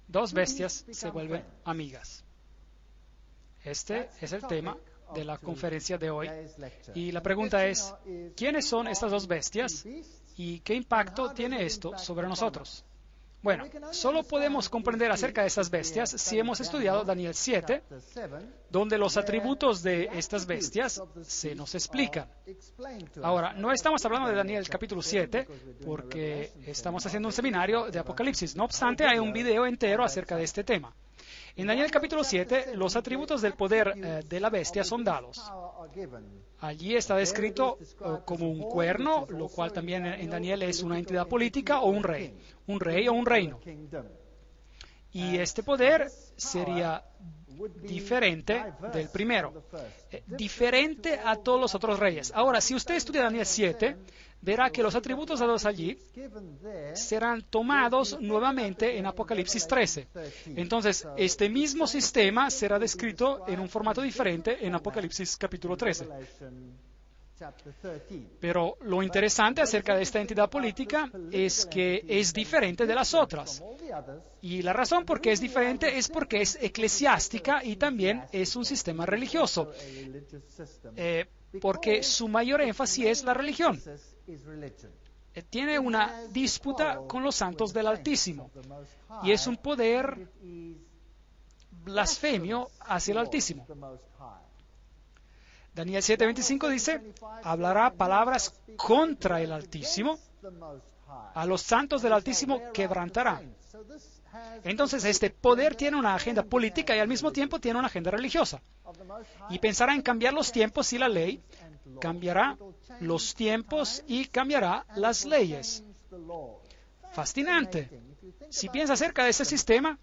Dos bestias se vuelven amigas. Este es el tema de la conferencia de hoy. Y la pregunta es, ¿quiénes son estas dos bestias y qué impacto tiene esto sobre nosotros? Bueno, solo podemos comprender acerca de estas bestias si hemos estudiado Daniel 7, donde los atributos de estas bestias se nos explican. Ahora, no estamos hablando de Daniel capítulo 7 porque estamos haciendo un seminario de Apocalipsis. No obstante, hay un video entero acerca de este tema. En Daniel capítulo 7, los atributos del poder de la bestia son dados. Allí está descrito como un cuerno, lo cual también en Daniel es una entidad política o un rey o un reino. Y este poder sería diferente del primero, diferente a todos los otros reyes. Ahora, si usted estudia Daniel 7, verá que los atributos dados allí serán tomados nuevamente en Apocalipsis 13. Entonces, este mismo sistema será descrito en un formato diferente en Apocalipsis capítulo 13. Pero lo interesante acerca de esta entidad política es que es diferente de las otras. Y la razón por qué es diferente es porque es eclesiástica y también es un sistema religioso. Porque su mayor énfasis es la religión. Tiene una disputa con los santos del Altísimo. Y es un poder blasfemio hacia el Altísimo. Daniel 7:25 dice, hablará palabras contra el Altísimo, a los santos del Altísimo quebrantará. Entonces, este poder tiene una agenda política y al mismo tiempo tiene una agenda religiosa. Y pensará en cambiar los tiempos y la ley, cambiará los tiempos y cambiará las leyes. Fascinante. Si piensa acerca de ese sistema,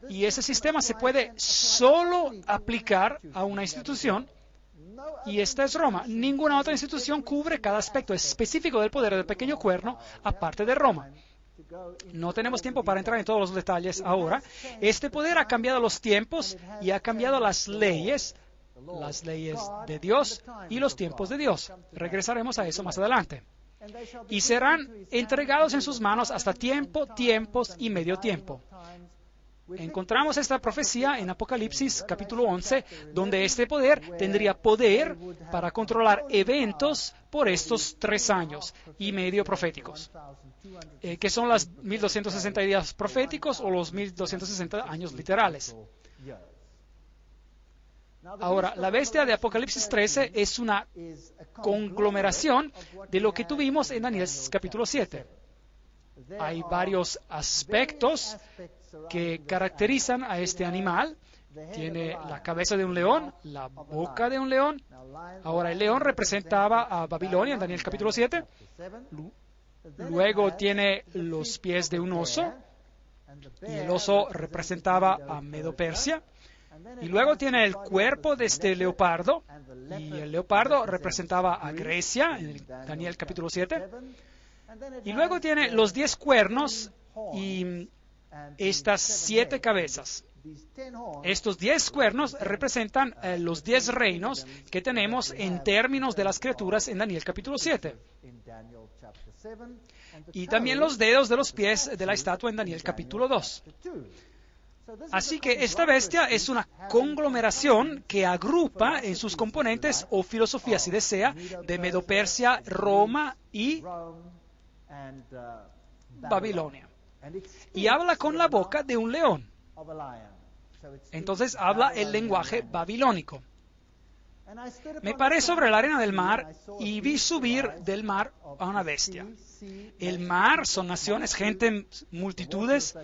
y ese sistema se puede solo aplicar a una institución, y esta es Roma. Ninguna otra institución cubre cada aspecto específico del poder del pequeño cuerno, aparte de Roma. No tenemos tiempo para entrar en todos los detalles ahora. Este poder ha cambiado los tiempos y ha cambiado las leyes de Dios y los tiempos de Dios. Regresaremos a eso más adelante. Y serán entregados en sus manos hasta tiempo, tiempos y medio tiempo. Encontramos esta profecía en Apocalipsis capítulo 11, donde este poder tendría poder para controlar eventos por estos 3 años y medio proféticos, que son las 1260 días proféticos o los 1260 años literales. Ahora, la bestia de Apocalipsis 13 es una conglomeración de lo que tuvimos en Daniel capítulo 7. Hay varios aspectos que caracterizan a este animal. Tiene la cabeza de un león, la boca de un león. Ahora, el león representaba a Babilonia en Daniel capítulo 7. Luego tiene los pies de un oso, y el oso representaba a Medo-Persia. Y luego tiene el cuerpo de este leopardo, y el leopardo representaba a Grecia, en Daniel capítulo 7. Y luego tiene los 10 cuernos y estas 7 cabezas. Estos 10 cuernos representan los 10 reinos que tenemos en términos de las criaturas en Daniel capítulo 7. Y también los dedos de los pies de la estatua en Daniel capítulo 2. Así que esta bestia es una conglomeración que agrupa en sus componentes o filosofía, si desea, de Medo-Persia, Roma y Babilonia. Y habla con la boca de un león. Entonces habla el lenguaje babilónico. Me paré sobre la arena del mar y vi subir del mar a una bestia. El mar son naciones, gente, multitudes.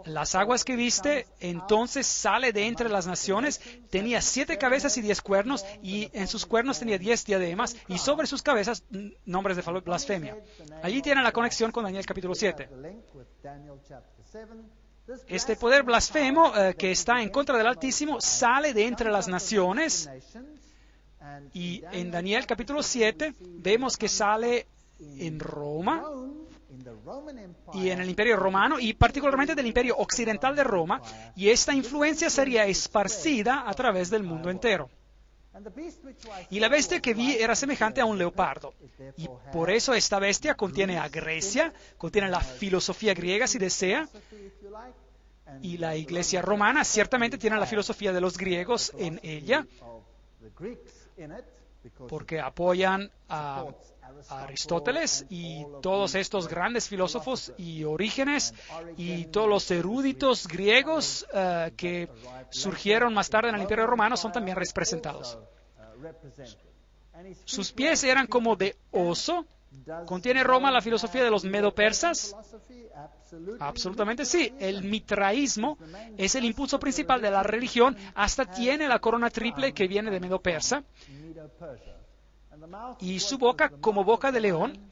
Las aguas que viste, entonces sale de entre las naciones. Tenía 7 cabezas y 10 cuernos, y en sus cuernos tenía 10 diademas, y sobre sus cabezas nombres de blasfemia. Allí tienen la conexión con Daniel capítulo 7. Este poder blasfemo que está en contra del Altísimo sale de entre las naciones, y en Daniel capítulo 7 vemos que sale en Roma y en el Imperio Romano, y particularmente del Imperio Occidental de Roma, y esta influencia sería esparcida a través del mundo entero. Y la bestia que vi era semejante a un leopardo, y por eso esta bestia contiene a Grecia, contiene la filosofía griega, si desea, y la iglesia romana ciertamente tiene la filosofía de los griegos en ella, porque apoyan a Aristóteles y todos estos grandes filósofos y Orígenes y todos los eruditos griegos que surgieron más tarde en el Imperio Romano son también representados. Sus pies eran como de oso. ¿Contiene Roma la filosofía de los medo-persas? Absolutamente sí. El mitraísmo es el impulso principal de la religión. Hasta tiene la corona triple que viene de Medo-Persa. Y su boca como boca de león.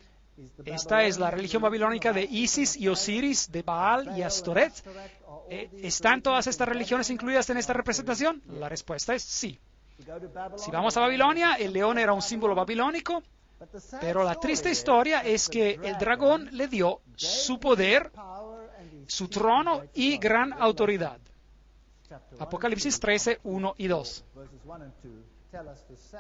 Esta es la religión babilónica de Isis y Osiris, de Baal y Astoret. ¿Están todas estas religiones incluidas en esta representación? La respuesta es sí. Si vamos a Babilonia, el león era un símbolo babilónico. Pero la triste historia es que el dragón le dio su poder, su trono y gran autoridad. Apocalipsis 13, 1 y 2.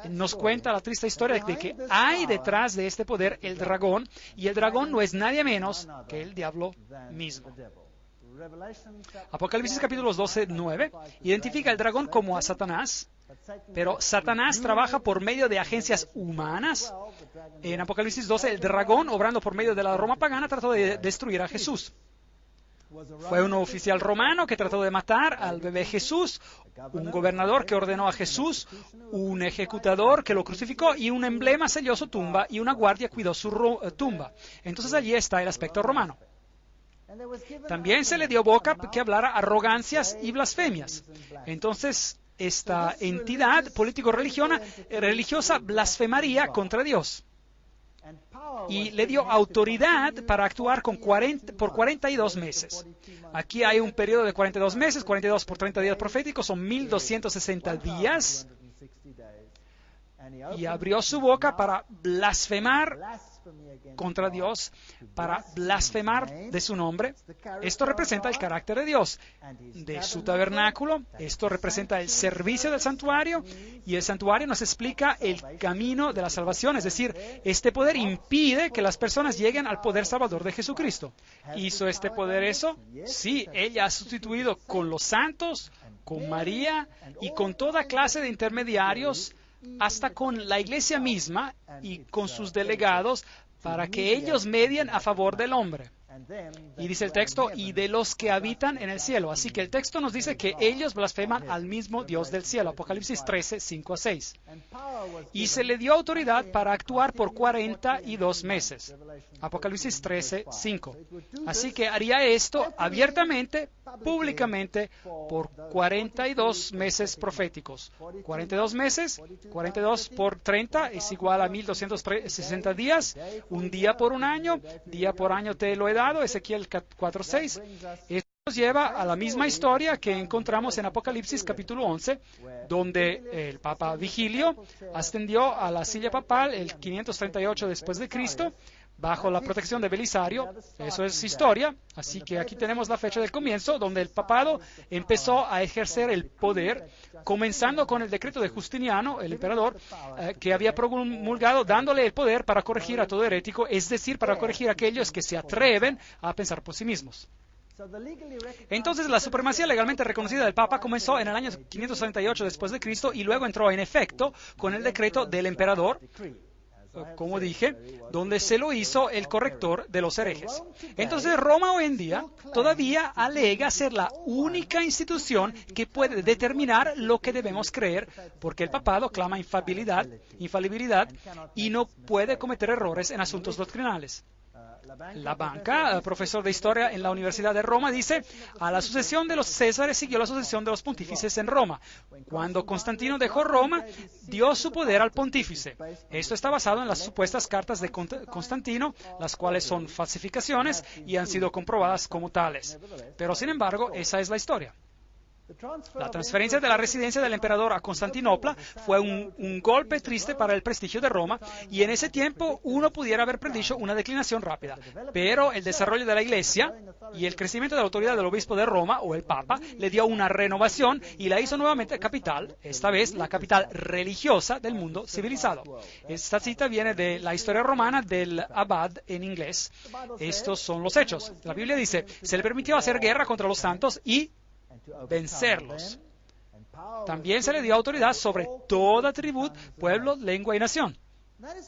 Nos cuenta la triste historia de que hay detrás de este poder el dragón, y el dragón no es nadie menos que el diablo mismo. Apocalipsis capítulos 12, 9 identifica al dragón como a Satanás, pero Satanás trabaja por medio de agencias humanas. En Apocalipsis 12, el dragón, obrando por medio de la Roma pagana, trató de destruir a Jesús. Fue un oficial romano que trató de matar al bebé Jesús, un gobernador que ordenó a Jesús, un ejecutador que lo crucificó, y un emblema selló su tumba, y una guardia cuidó su tumba. Entonces allí está el aspecto romano. También se le dio boca que hablara arrogancias y blasfemias. Entonces, esta entidad político-religiosa blasfemaría contra Dios. Y le dio autoridad para actuar por 42 meses. Aquí hay un periodo de 42 meses, 42 por 30 días proféticos, son 1260 días. Y abrió su boca para blasfemar contra Dios, para blasfemar de su nombre. Esto representa el carácter de Dios, de su tabernáculo. Esto representa el servicio del santuario, y el santuario nos explica el camino de la salvación. Es decir, este poder impide que las personas lleguen al poder salvador de Jesucristo. ¿Hizo este poder eso? Sí, ella ha sustituido con los santos, con María y con toda clase de intermediarios, hasta con la iglesia misma y con sus delegados, para que ellos medien a favor del hombre. Y dice el texto, y de los que habitan en el cielo. Así que el texto nos dice que ellos blasfeman al mismo Dios del cielo. Apocalipsis 13, 5 a 6. Y se le dio autoridad para actuar por 42 meses. Apocalipsis 13, 5. Así que haría esto abiertamente, públicamente, por 42 meses proféticos. 42 meses, 42 por 30 es igual a 1260 días. Un día por un año, día por año te lo he dado. Ezequiel 4:6. nos lleva a la misma historia que encontramos en Apocalipsis capítulo 11, donde el Papa Vigilio ascendió a la silla papal el 538 después de Cristo, bajo la protección de Belisario. Eso es historia, así que aquí tenemos la fecha del comienzo, donde el papado empezó a ejercer el poder, comenzando con el decreto de Justiniano, el emperador, que había promulgado dándole el poder para corregir a todo herético, es decir, para corregir a aquellos que se atreven a pensar por sí mismos. Entonces, la supremacía legalmente reconocida del Papa comenzó en el año 538 después de Cristo y luego entró en efecto con el decreto del emperador, como dije, donde se lo hizo el corrector de los herejes. Entonces, Roma hoy en día todavía alega ser la única institución que puede determinar lo que debemos creer, porque el papado clama infalibilidad y no puede cometer errores en asuntos doctrinales. La Banca, profesor de historia en la Universidad de Roma, dice: a la sucesión de los Césares siguió la sucesión de los pontífices en Roma. Cuando Constantino dejó Roma, dio su poder al pontífice. Esto está basado en las supuestas cartas de Constantino, las cuales son falsificaciones y han sido comprobadas como tales. Pero, sin embargo, esa es la historia. La transferencia de la residencia del emperador a Constantinopla fue un golpe triste para el prestigio de Roma, y en ese tiempo uno pudiera haber predicho una declinación rápida. Pero el desarrollo de la Iglesia y el crecimiento de la autoridad del obispo de Roma, o el Papa, le dio una renovación y la hizo nuevamente capital, esta vez la capital religiosa del mundo civilizado. Esta cita viene de la historia romana del Abad en inglés. Estos son los hechos. La Biblia dice: se le permitió hacer guerra contra los santos y vencerlos. También se le dio autoridad sobre toda tribu, pueblo, lengua y nación.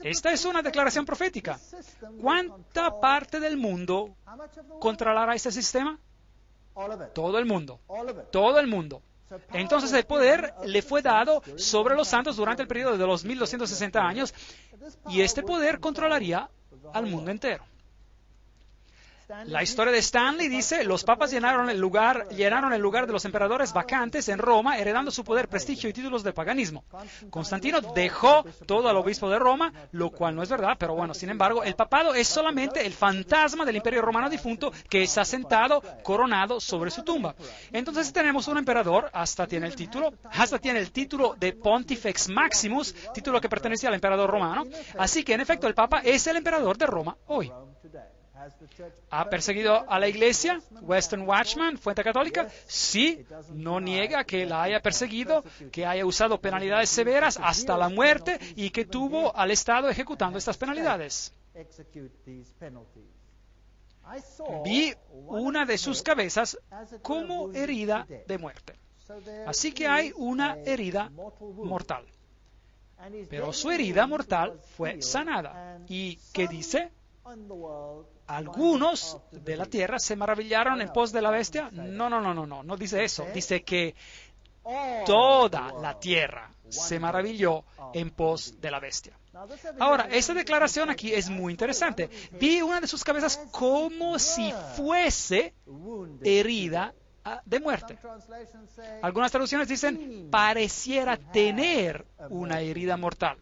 Esta es una declaración profética. ¿Cuánta parte del mundo controlará este sistema? Todo el mundo. Todo el mundo. Entonces el poder le fue dado sobre los santos durante el periodo de los 1260 años, y este poder controlaría al mundo entero. La historia de Stanley dice: los papas llenaron el lugar de los emperadores vacantes en Roma, heredando su poder, prestigio y títulos de paganismo. Constantino dejó todo al obispo de Roma, lo cual no es verdad, pero bueno, sin embargo, el papado es solamente el fantasma del imperio romano difunto que está sentado, coronado sobre su tumba. Entonces tenemos un emperador, hasta tiene el título de Pontifex Maximus, título que pertenecía al emperador romano, así que en efecto el papa es el emperador de Roma hoy. ¿Ha perseguido a la Iglesia? Western Watchman, Fuente Católica, sí, no niega que la haya perseguido, que haya usado penalidades severas hasta la muerte y que tuvo al Estado ejecutando estas penalidades. Vi una de sus cabezas como herida de muerte. Así que hay una herida mortal. Pero su herida mortal fue sanada. ¿Y qué dice? Algunos de la tierra se maravillaron en pos de la bestia. No dice eso. Dice que toda la tierra se maravilló en pos de la bestia. Ahora, esta declaración aquí es muy interesante. Vi una de sus cabezas como si fuese herida de muerte. Algunas traducciones dicen: pareciera tener una herida mortal.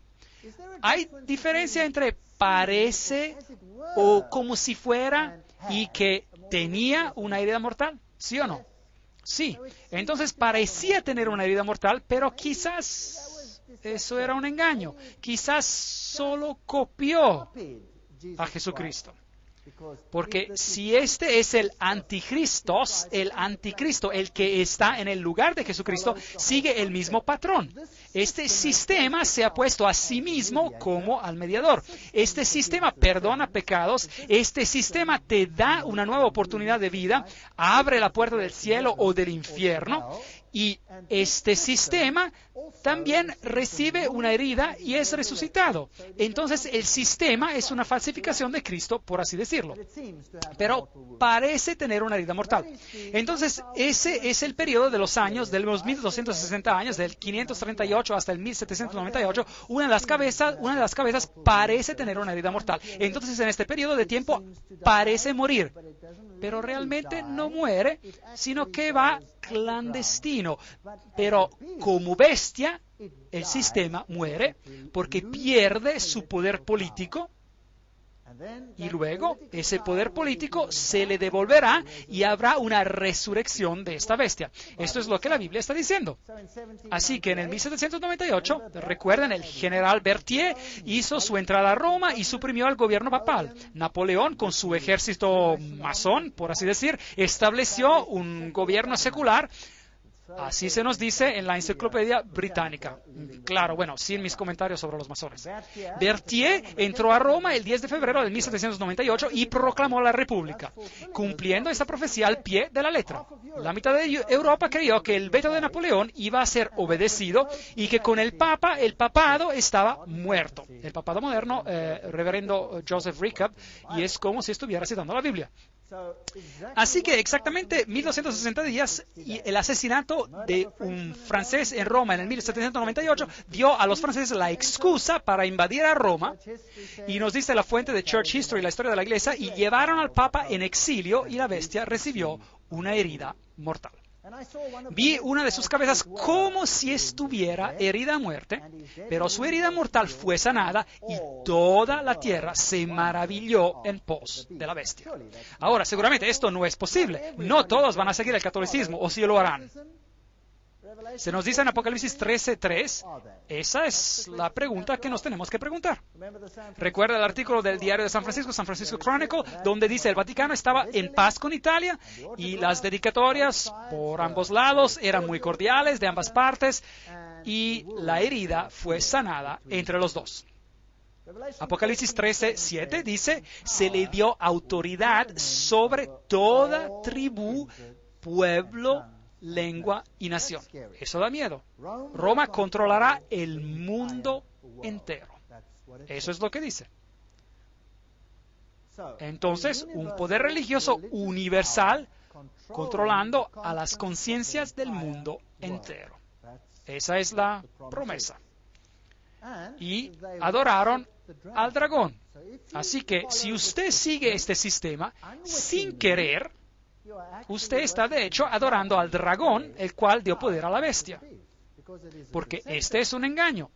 ¿Hay diferencia entre parece o como si fuera y que tenía una herida mortal? ¿Sí o no? Sí. Entonces parecía tener una herida mortal, pero quizás eso era un engaño. Quizás solo copió a Jesucristo. Porque si este es el anticristo, el que está en el lugar de Jesucristo, sigue el mismo patrón. Este sistema se ha puesto a sí mismo como al mediador. Este sistema perdona pecados. Este sistema te da una nueva oportunidad de vida, abre la puerta del cielo o del infierno. Y este sistema también recibe una herida y es resucitado. Entonces el sistema es una falsificación de Cristo, por así decirlo. Pero parece tener una herida mortal. Entonces ese es el periodo de los años, de los 1260 años, del 538 hasta el 1798. Una de las cabezas parece tener una herida mortal. Entonces en este periodo de tiempo parece morir. Pero realmente no muere, sino que va clandestino. Pero como bestia, el sistema muere porque pierde su poder político Y luego ese poder político se le devolverá y habrá una resurrección de esta bestia. Esto es lo que la Biblia está diciendo. Así que en el 1798, recuerden, el general Berthier hizo su entrada a Roma y suprimió al gobierno papal. Napoleón, con su ejército masón, por así decir, estableció un gobierno secular. Así se nos dice en la Enciclopedia Británica. Claro, bueno, sin mis comentarios sobre los masones. Berthier entró a Roma el 10 de febrero de 1798 y proclamó la República, cumpliendo esta profecía al pie de la letra. La mitad de Europa creyó que el veto de Napoleón iba a ser obedecido y que con el Papa, el papado estaba muerto. El papado moderno, reverendo Joseph Ricab, y es como si estuviera citando la Biblia. Así que exactamente 1260 días, y el asesinato de un francés en Roma en el 1798 dio a los franceses la excusa para invadir a Roma, y nos dice la fuente de Church History, la historia de la Iglesia, y llevaron al Papa en exilio y la bestia recibió una herida mortal. Vi una de sus cabezas como si estuviera herida a muerte, pero su herida mortal fue sanada y toda la tierra se maravilló en pos de la bestia. Ahora, seguramente esto no es posible. No todos van a seguir el catolicismo, o si lo harán. Se nos dice en Apocalipsis 13:3, esa es la pregunta que nos tenemos que preguntar. Recuerda el artículo del diario de San Francisco Chronicle, donde dice el Vaticano estaba en paz con Italia y las dedicatorias por ambos lados eran muy cordiales de ambas partes y la herida fue sanada entre los dos. Apocalipsis 13:7 dice, se le dio autoridad sobre toda tribu, pueblo, lengua y nación. Eso da miedo. Roma controlará el mundo entero. Eso es lo que dice. Entonces, un poder religioso universal controlando a las conciencias del mundo entero. Esa es la promesa. Y adoraron al dragón. Así que si usted sigue este sistema sin querer, usted está de hecho adorando al dragón, el cual dio poder a la bestia. Porque este es un engaño.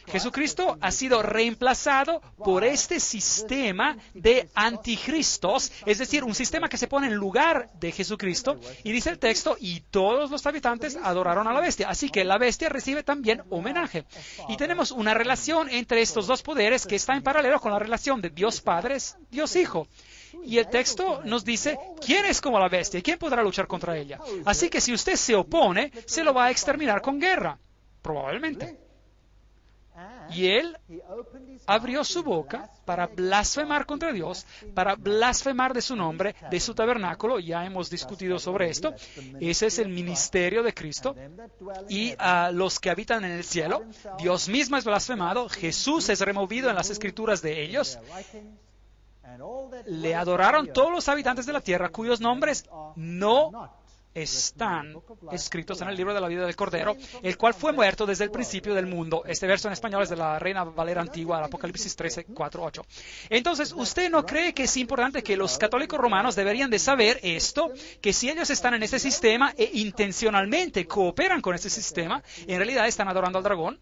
Jesucristo ha sido reemplazado por este sistema de anticristos, es decir, un sistema que se pone en lugar de Jesucristo, y dice el texto, y todos los habitantes adoraron a la bestia. Así que la bestia recibe también homenaje. Y tenemos una relación entre estos dos poderes que está en paralelo con la relación de Dios Padre, Dios Hijo. Y el texto nos dice, ¿quién es como la bestia? ¿Y quién podrá luchar contra ella? Así que si usted se opone, se lo va a exterminar con guerra, probablemente. Y él abrió su boca para blasfemar contra Dios, para blasfemar de su nombre, de su tabernáculo. Ya hemos discutido sobre esto. Ese es el ministerio de Cristo. Y a los que habitan en el cielo, Dios mismo es blasfemado, Jesús es removido en las escrituras de ellos. Le adoraron todos los habitantes de la tierra cuyos nombres no están escritos en el libro de la vida del Cordero, el cual fue muerto desde el principio del mundo. Este verso en español es de la Reina Valera Antigua, Apocalipsis 13:4-8. Entonces, ¿usted no cree que es importante que los católicos romanos deberían de saber esto? Que si ellos están en ese sistema e intencionalmente cooperan con ese sistema, en realidad están adorando al dragón.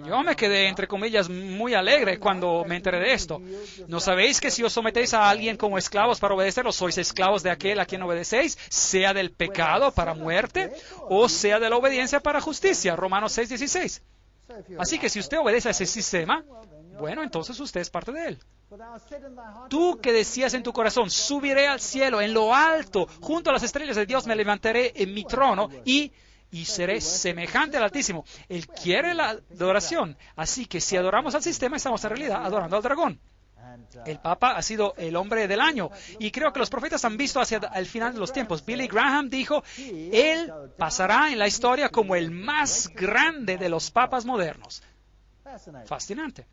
Yo me quedé, entre comillas, muy alegre cuando me enteré de esto. ¿No sabéis que si os sometéis a alguien como esclavos para obedecerlo, sois esclavos de aquel a quien obedecéis, sea del pecado para muerte o sea de la obediencia para justicia? Romanos 6:16. Así que si usted obedece a ese sistema, bueno, entonces usted es parte de él. Tú que decías en tu corazón, subiré al cielo, en lo alto, junto a las estrellas de Dios me levantaré en mi trono y seré semejante al Altísimo. Él quiere la adoración. Así que si adoramos al sistema, estamos en realidad adorando al dragón. El Papa ha sido el hombre del año. Y creo que los profetas han visto hacia el final de los tiempos. Billy Graham dijo, él pasará en la historia como el más grande de los papas modernos. Fascinante.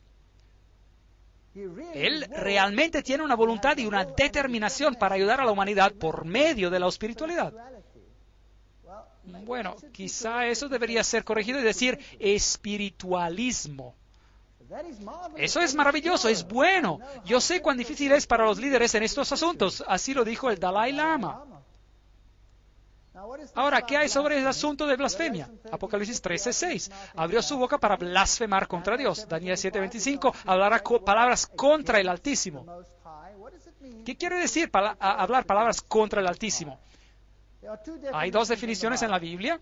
Él realmente tiene una voluntad y una determinación para ayudar a la humanidad por medio de la espiritualidad. Bueno, quizá eso debería ser corregido y decir espiritualismo. Eso es maravilloso, es bueno. Yo sé cuán difícil es para los líderes en estos asuntos. Así lo dijo el Dalai Lama. Ahora, ¿qué hay sobre el asunto de blasfemia? Apocalipsis 13:6. Abrió su boca para blasfemar contra Dios. Daniel 7:25. Hablará palabras contra el Altísimo. ¿Qué quiere decir hablar palabras contra el Altísimo? Hay dos definiciones en la Biblia.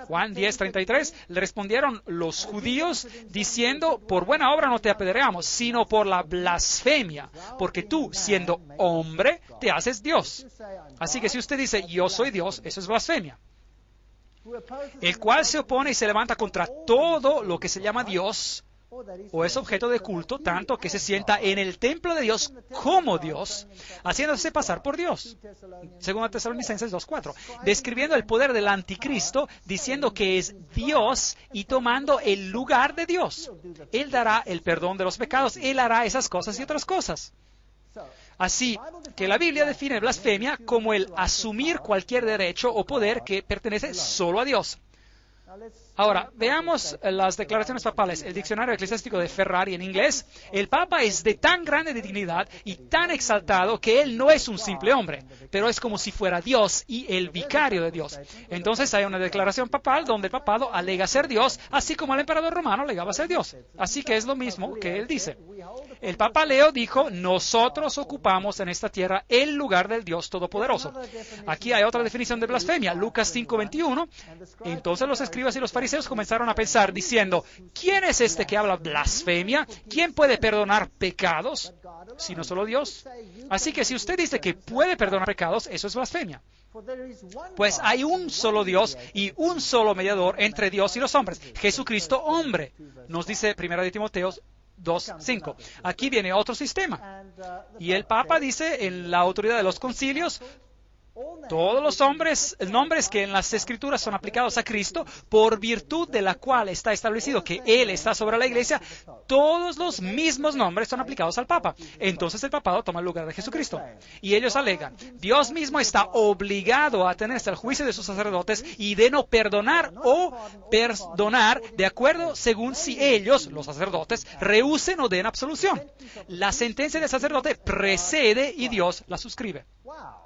Juan 10:33, le respondieron los judíos diciendo, por buena obra no te apedreamos, sino por la blasfemia, porque tú, siendo hombre, te haces Dios. Así que si usted dice, yo soy Dios, eso es blasfemia. El cual se opone y se levanta contra todo lo que se llama Dios, o es objeto de culto, tanto que se sienta en el templo de Dios como Dios, haciéndose pasar por Dios. Según Tesalonicenses 2:4, describiendo el poder del anticristo, diciendo que es Dios y tomando el lugar de Dios. Él dará el perdón de los pecados, Él hará esas cosas y otras cosas. Así que la Biblia define blasfemia como el asumir cualquier derecho o poder que pertenece solo a Dios. Ahora, veamos las declaraciones papales. El diccionario eclesiástico de Ferrari en inglés. El Papa es de tan grande dignidad y tan exaltado que él no es un simple hombre, pero es como si fuera Dios y el vicario de Dios. Entonces hay una declaración papal donde el papado alega ser Dios, así como el emperador romano alegaba ser Dios. Así que es lo mismo que él dice. El Papa Leo dijo, nosotros ocupamos en esta tierra el lugar del Dios Todopoderoso. Aquí hay otra definición de blasfemia, Lucas 5:21. Entonces los escribas y los fariseos comenzaron a pensar diciendo, ¿quién es este que habla blasfemia? ¿Quién puede perdonar pecados? Sino solo Dios. Así que si usted dice que puede perdonar pecados, eso es blasfemia. Pues hay un solo Dios y un solo mediador entre Dios y los hombres, Jesucristo hombre, nos dice 1 Timoteo 2:5. Aquí viene otro sistema. Y el Papa dice en la autoridad de los concilios, todos los nombres que en las Escrituras son aplicados a Cristo, por virtud de la cual está establecido que Él está sobre la Iglesia, todos los mismos nombres son aplicados al Papa. Entonces el papado toma el lugar de Jesucristo. Y ellos alegan, Dios mismo está obligado a atenerse al juicio de sus sacerdotes y de no perdonar o perdonar de acuerdo según si ellos, los sacerdotes, rehúsen o den absolución. La sentencia del sacerdote precede y Dios la suscribe.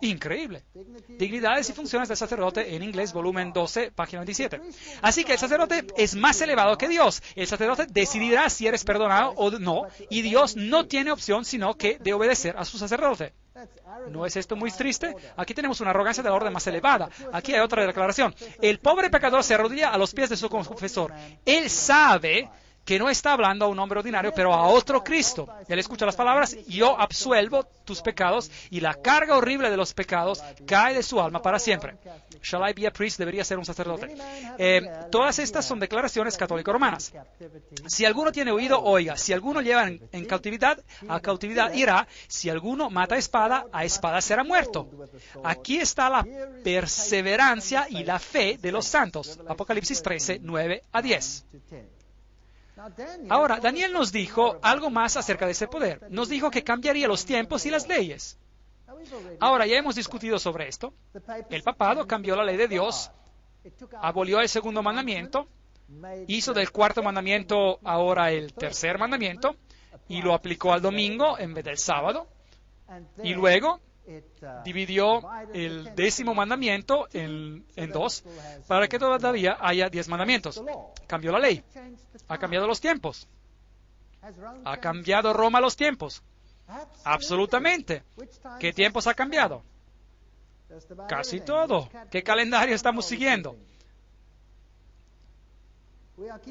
Increíble. Dignidades y funciones del sacerdote en inglés, volumen 12, página 27. Así que el sacerdote es más elevado que Dios. El sacerdote decidirá si eres perdonado o no, y Dios no tiene opción sino que de obedecer a su sacerdote. ¿No es esto muy triste? Aquí tenemos una arrogancia de la orden más elevada. Aquí hay otra declaración. El pobre pecador se arrodilla a los pies de su confesor. Él sabe que no está hablando a un hombre ordinario, pero a otro Cristo. Él escucha las palabras, yo absuelvo tus pecados, y la carga horrible de los pecados cae de su alma para siempre. Shall I be a priest? Debería ser un sacerdote. Todas estas son declaraciones católico-romanas. Si alguno tiene oído, oiga. Si alguno lleva en cautividad, a cautividad irá. Si alguno mata a espada será muerto. Aquí está la perseverancia y la fe de los santos. Apocalipsis 13, 9 a 10. Ahora, Daniel nos dijo algo más acerca de ese poder. Nos dijo que cambiaría los tiempos y las leyes. Ahora, ya hemos discutido sobre esto. El papado cambió la ley de Dios, abolió el segundo mandamiento, hizo del cuarto mandamiento ahora el tercer mandamiento, y lo aplicó al domingo en vez del sábado, y luego dividió el 10º mandamiento en dos para que todavía haya 10 mandamientos. Cambió la ley. Ha cambiado los tiempos. ¿Ha cambiado Roma los tiempos? Absolutamente. ¿Qué tiempos ha cambiado? Casi todo. ¿Qué calendario estamos siguiendo?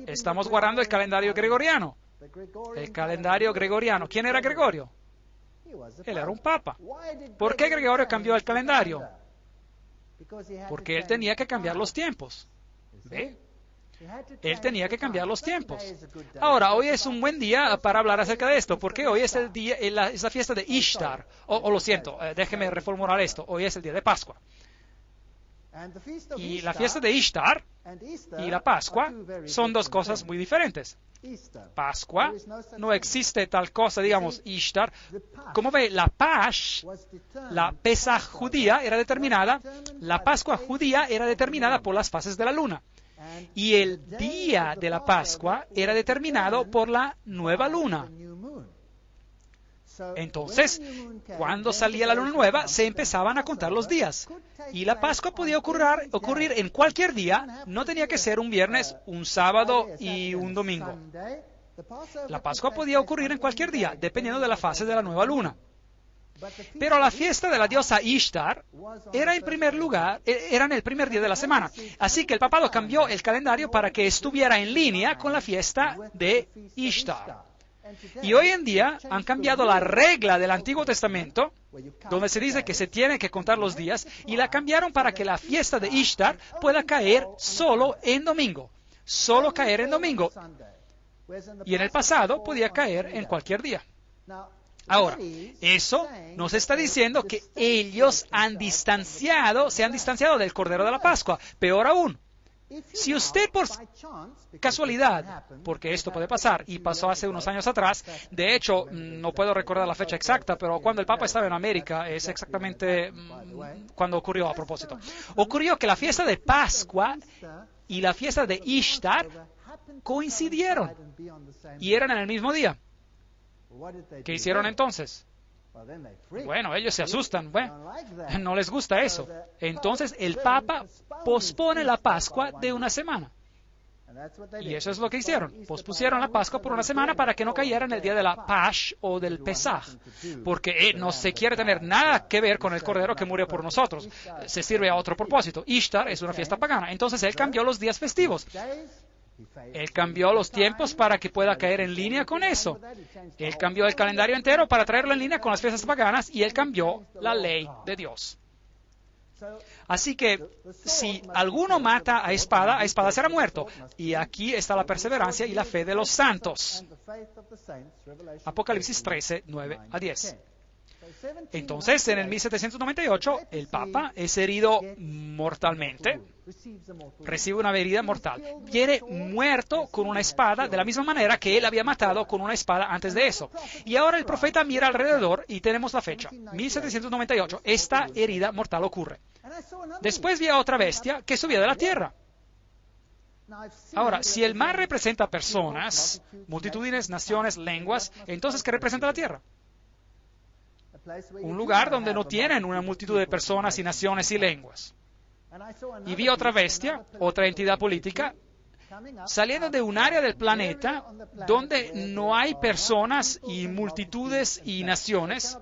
Estamos guardando el calendario gregoriano. El calendario gregoriano. ¿Quién era Gregorio? Él era un papa. ¿Por qué Gregorio cambió el calendario? Porque él tenía que cambiar los tiempos. ¿Ve? Él tenía que cambiar los tiempos. Ahora, hoy es un buen día para hablar acerca de esto, porque hoy es el día, es la fiesta de Ishtar. Lo siento, déjeme reformular esto. Hoy es el día de Pascua. Y la fiesta de Ishtar y la Pascua son dos cosas muy diferentes. Pascua, no existe tal cosa, digamos, Ishtar. Como ve, la Pesaj judía era determinada, la Pascua judía era determinada por las fases de la luna. Y el día de la Pascua era determinado por la nueva luna. Entonces, cuando salía la luna nueva, se empezaban a contar los días. Y la Pascua podía ocurrir en cualquier día, no tenía que ser un viernes, un sábado y un domingo. La Pascua podía ocurrir en cualquier día, dependiendo de la fase de la nueva luna. Pero la fiesta de la diosa Ishtar era en el primer día de la semana. Así que el papado cambió el calendario para que estuviera en línea con la fiesta de Ishtar. Y hoy en día han cambiado la regla del Antiguo Testamento, donde se dice que se tienen que contar los días, y la cambiaron para que la fiesta de Ishtar pueda caer solo en domingo. Solo caer en domingo. Y en el pasado podía caer en cualquier día. Ahora, eso nos está diciendo que ellos se han distanciado del Cordero de la Pascua. Peor aún, si usted por casualidad, porque esto puede pasar, y pasó hace unos años atrás, de hecho, no puedo recordar la fecha exacta, pero cuando el Papa estaba en América, es exactamente cuando ocurrió a propósito. Ocurrió que la fiesta de Pascua y la fiesta de Ishtar coincidieron y eran en el mismo día. ¿Qué hicieron entonces? Bueno, ellos se asustan, no les gusta eso. Entonces el Papa pospone la Pascua de una semana. Y eso es lo que hicieron. Pospusieron la Pascua por una semana para que no cayera en el día de la Pash o del Pesaj, porque no se quiere tener nada que ver con el Cordero que murió por nosotros. Se sirve a otro propósito. Ishtar es una fiesta pagana. Entonces él cambió los días festivos. Él cambió los tiempos para que pueda caer en línea con eso. Él cambió el calendario entero para traerlo en línea con las fiestas paganas y él cambió la ley de Dios. Así que si alguno mata a espada será muerto. Y aquí está la perseverancia y la fe de los santos. Apocalipsis 13, 9 a 10. Entonces, en el 1798, el Papa es herido mortalmente, recibe una herida mortal, viene muerto con una espada de la misma manera que él había matado con una espada antes de eso. Y ahora el profeta mira alrededor y tenemos la fecha, 1798, esta herida mortal ocurre. Después vi a otra bestia que subía de la tierra. Ahora, si el mar representa personas, multitudes, naciones, lenguas, entonces ¿qué representa la tierra? Un lugar donde no tienen una multitud de personas y naciones y lenguas. Y vi otra bestia, otra entidad política, saliendo de un área del planeta donde no hay personas y multitudes y naciones.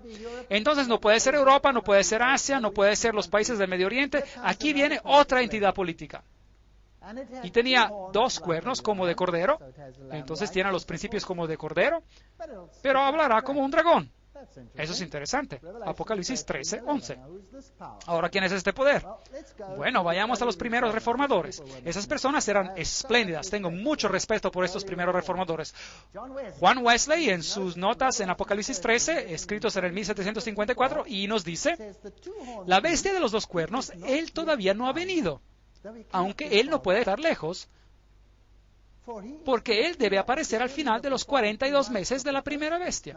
Entonces no puede ser Europa, no puede ser Asia, no puede ser los países del Medio Oriente. Aquí viene otra entidad política. Y tenía 2 cuernos como de cordero, entonces tiene los principios como de cordero, pero hablará como un dragón. Eso es interesante. Apocalipsis 13, 11. Ahora, ¿quién es este poder? Bueno, vayamos a los primeros reformadores. Esas personas eran espléndidas. Tengo mucho respeto por estos primeros reformadores. Juan Wesley, en sus notas en Apocalipsis 13, escritos en el 1754, y nos dice, la bestia de los 2 cuernos, él todavía no ha venido, aunque él no puede estar lejos, porque él debe aparecer al final de los 42 meses de la primera bestia.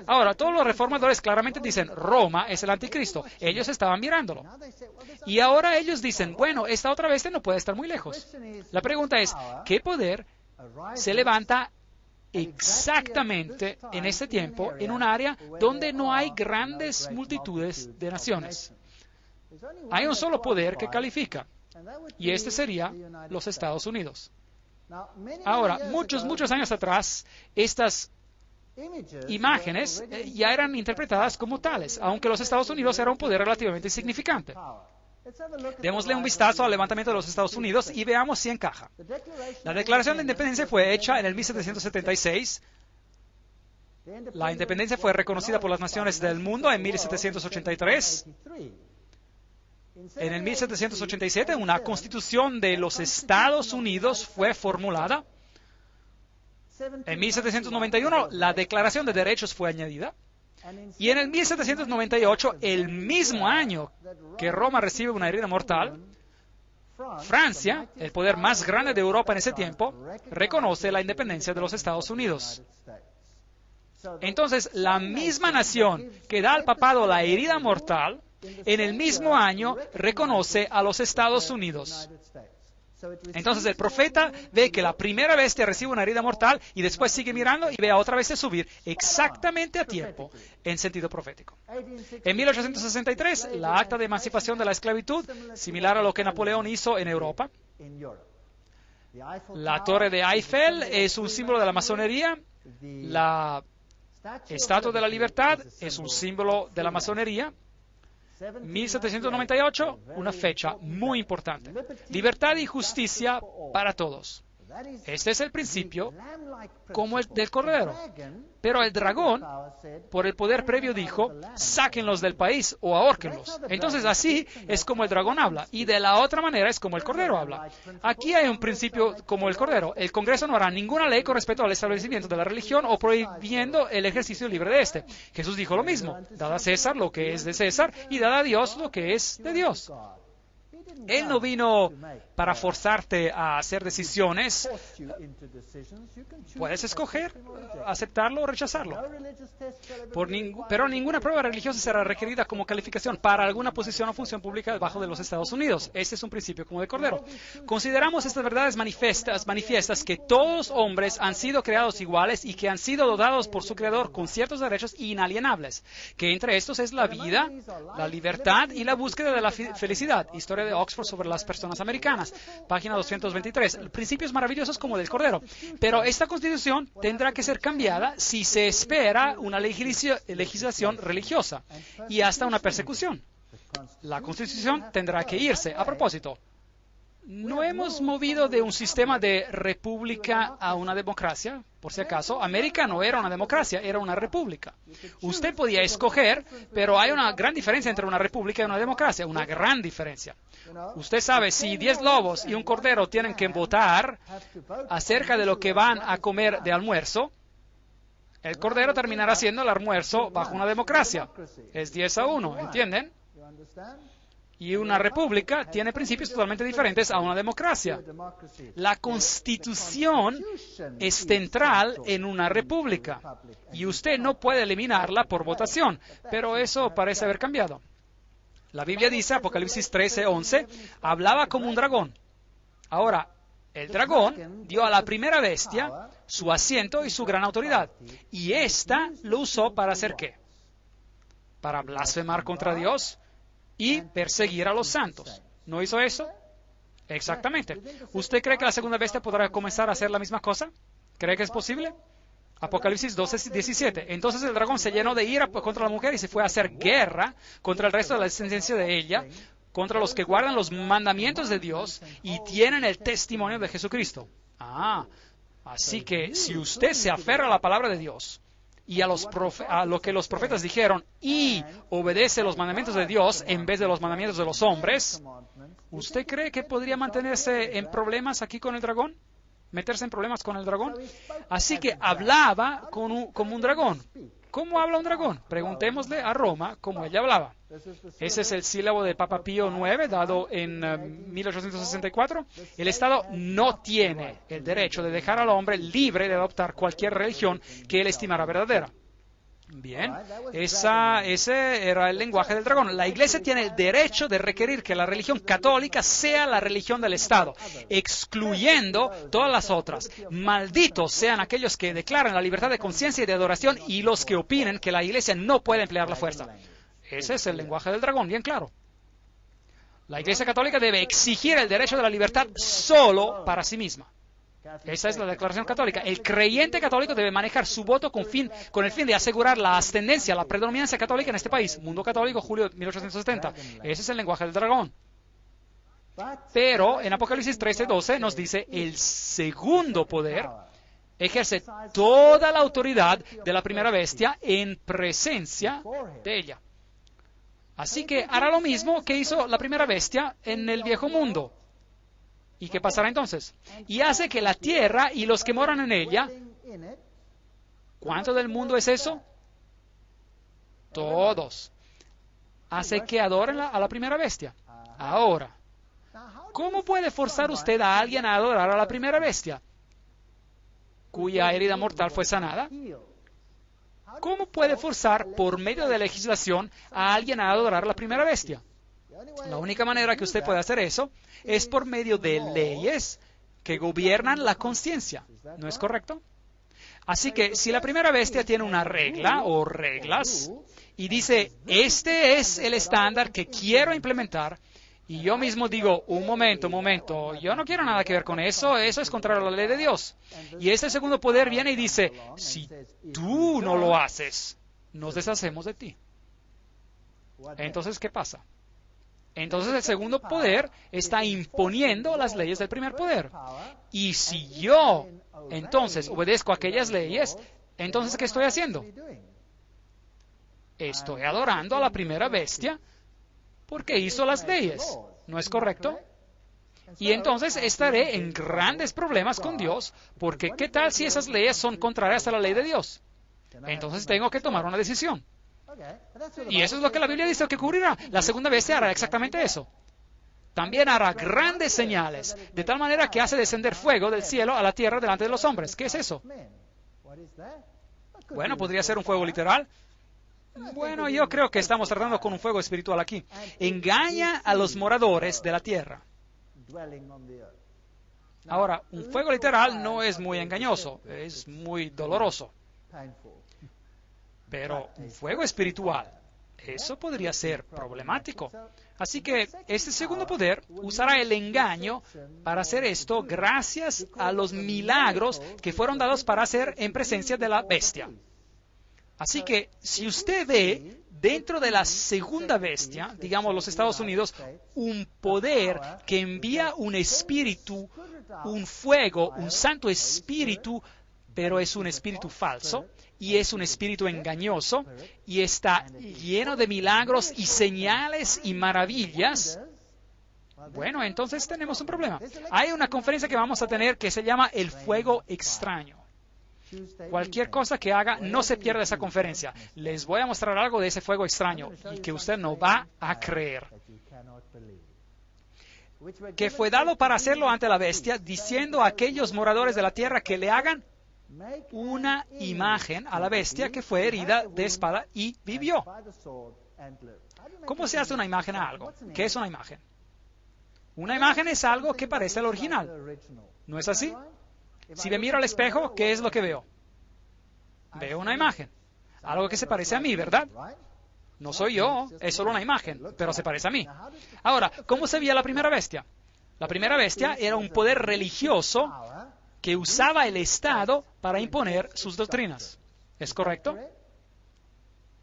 Ahora, todos los reformadores claramente dicen, Roma es el anticristo. Ellos estaban mirándolo. Y ahora ellos dicen, bueno, esta otra bestia no puede estar muy lejos. La pregunta es, ¿qué poder se levanta exactamente en este tiempo en un área donde no hay grandes multitudes de naciones? Hay un solo poder que califica, y este sería los Estados Unidos. Ahora, muchos años atrás, estas imágenes ya eran interpretadas como tales, aunque los Estados Unidos era un poder relativamente insignificante. Démosle un vistazo al levantamiento de los Estados Unidos y veamos si encaja. La Declaración de Independencia fue hecha en el 1776. La independencia fue reconocida por las naciones del mundo en 1783. En el 1787, una constitución de los Estados Unidos fue formulada. En 1791, la Declaración de Derechos fue añadida. Y en el 1798, el mismo año que Roma recibe una herida mortal, Francia, el poder más grande de Europa en ese tiempo, reconoce la independencia de los Estados Unidos. Entonces, la misma nación que da al papado la herida mortal, en el mismo año reconoce a los Estados Unidos. Entonces el profeta ve que la primera bestia recibe una herida mortal y después sigue mirando y ve a otra bestia subir exactamente a tiempo en sentido profético. En 1863, la acta de emancipación de la esclavitud, similar a lo que Napoleón hizo en Europa. La torre de Eiffel es un símbolo de la masonería. La Estatua de la Libertad es un símbolo de la masonería. 1798, una fecha muy importante. Libertad y justicia para todos. Este es el principio como el del Cordero. Pero el dragón, por el poder previo, dijo, sáquenlos del país o ahórquenlos. Entonces así es como el dragón habla. Y de la otra manera es como el Cordero habla. Aquí hay un principio como el Cordero. El Congreso no hará ninguna ley con respecto al establecimiento de la religión o prohibiendo el ejercicio libre de este. Jesús dijo lo mismo. Dad a César lo que es de César y dad a Dios lo que es de Dios. Él no vino para forzarte a hacer decisiones. Puedes escoger aceptarlo o rechazarlo. Pero ninguna prueba religiosa será requerida como calificación para alguna posición o función pública debajo de los Estados Unidos. Este es un principio como de Cordero. Consideramos estas verdades manifiestas que todos los hombres han sido creados iguales y que han sido dotados por su Creador con ciertos derechos inalienables, que entre estos es la vida, la libertad y la búsqueda de la felicidad. Historia de Oxford sobre las personas americanas, página 223. Principios maravillosos como del Cordero. Pero esta Constitución tendrá que ser cambiada si se espera una legislación religiosa y hasta una persecución. La Constitución tendrá que irse. A propósito, ¿no hemos movido de un sistema de república a una democracia? Por si acaso, América no era una democracia, era una república. Usted podía escoger, pero hay una gran diferencia entre una república y una democracia, una gran diferencia. Usted sabe, si 10 lobos y un cordero tienen que votar acerca de lo que van a comer de almuerzo, el cordero terminará siendo el almuerzo bajo una democracia. Es 10-1, ¿entienden? Y una república tiene principios totalmente diferentes a una democracia. La Constitución es central en una república y usted no puede eliminarla por votación, pero eso parece haber cambiado. La Biblia dice, Apocalipsis 13:11, hablaba como un dragón. Ahora, el dragón dio a la primera bestia su asiento y su gran autoridad. Y ésta lo usó para hacer ¿qué? Para blasfemar contra Dios y perseguir a los santos. ¿No hizo eso? Exactamente. ¿Usted cree que la segunda bestia podrá comenzar a hacer la misma cosa? ¿Cree que es posible? Apocalipsis 12:17. Entonces el dragón se llenó de ira contra la mujer y se fue a hacer guerra contra el resto de la descendencia de ella, contra los que guardan los mandamientos de Dios y tienen el testimonio de Jesucristo. Así que si usted se aferra a la palabra de Dios y a lo que los profetas dijeron y obedece los mandamientos de Dios en vez de los mandamientos de los hombres, ¿usted cree que podría mantenerse en problemas aquí con el dragón? ¿Meterse en problemas con el dragón? Así que hablaba como un dragón. ¿Cómo habla un dragón? Preguntémosle a Roma cómo ella hablaba. Ese es el sílabo de Papa Pío IX, dado en 1864. El Estado no tiene el derecho de dejar al hombre libre de adoptar cualquier religión que él estimara verdadera. Bien, ese era el lenguaje del dragón. La Iglesia tiene el derecho de requerir que la religión católica sea la religión del Estado, excluyendo todas las otras. Malditos sean aquellos que declaran la libertad de conciencia y de adoración y los que opinen que la Iglesia no puede emplear la fuerza. Ese es el lenguaje del dragón, bien claro. La Iglesia católica debe exigir el derecho de la libertad solo para sí misma. Esa es la declaración católica. El creyente católico debe manejar su voto con el fin de asegurar la ascendencia, la predominancia católica en este país. Mundo Católico, julio 1870. Ese es el lenguaje del dragón. Pero en Apocalipsis 13:12 nos dice el segundo poder ejerce toda la autoridad de la primera bestia en presencia de ella. Así que hará lo mismo que hizo la primera bestia en el viejo mundo. ¿Y qué pasará entonces? Y hace que la tierra y los que moran en ella, ¿cuánto del mundo es eso? Todos. Hace que adoren a la primera bestia. Ahora, ¿cómo puede forzar usted a alguien a adorar a la primera bestia, cuya herida mortal fue sanada? ¿Cómo puede forzar por medio de legislación a alguien a adorar a la primera bestia? La única manera que usted puede hacer eso es por medio de leyes que gobiernan la conciencia. ¿No es correcto? Así que si la primera bestia tiene una regla o reglas y dice, este es el estándar que quiero implementar, y yo mismo digo, un momento, yo no quiero nada que ver con eso, eso es contrario a la ley de Dios. Y este segundo poder viene y dice, si tú no lo haces, nos deshacemos de ti. Entonces, ¿qué pasa? Entonces el segundo poder está imponiendo las leyes del primer poder. Y si yo, entonces, obedezco a aquellas leyes, entonces, ¿qué estoy haciendo? Estoy adorando a la primera bestia porque hizo las leyes. ¿No es correcto? Y entonces estaré en grandes problemas con Dios, porque ¿qué tal si esas leyes son contrarias a la ley de Dios? Entonces tengo que tomar una decisión. Y eso es lo que la Biblia dice que ocurrirá. La segunda bestia hará exactamente eso. También hará grandes señales, de tal manera que hace descender fuego del cielo a la tierra delante de los hombres. ¿Qué es eso? Bueno, podría ser un fuego literal. Bueno, yo creo que estamos tratando con un fuego espiritual aquí. Engaña a los moradores de la tierra. Ahora, un fuego literal no es muy engañoso, es muy doloroso. Pero un fuego espiritual, eso podría ser problemático. Así que este segundo poder usará el engaño para hacer esto gracias a los milagros que fueron dados para hacer en presencia de la bestia. Así que si usted ve dentro de la segunda bestia, digamos los Estados Unidos, un poder que envía un espíritu, un fuego, un santo espíritu, pero es un espíritu falso y es un espíritu engañoso y está lleno de milagros y señales y maravillas, bueno, entonces tenemos un problema. Hay una conferencia que vamos a tener que se llama El Fuego Extraño. Cualquier cosa que haga, no se pierda esa conferencia. Les voy a mostrar algo de ese fuego extraño y que usted no va a creer. Que fue dado para hacerlo ante la bestia, diciendo a aquellos moradores de la tierra que le hagan una imagen a la bestia que fue herida de espada y vivió. ¿Cómo se hace una imagen a algo? ¿Qué es una imagen? Una imagen es algo que parece al original. ¿No es así? Si me miro al espejo, ¿qué es lo que veo? Veo una imagen. Algo que se parece a mí, ¿verdad? No soy yo, es solo una imagen, pero se parece a mí. Ahora, ¿cómo se veía la primera bestia? La primera bestia era un poder religioso que usaba el Estado para imponer sus doctrinas. ¿Es correcto?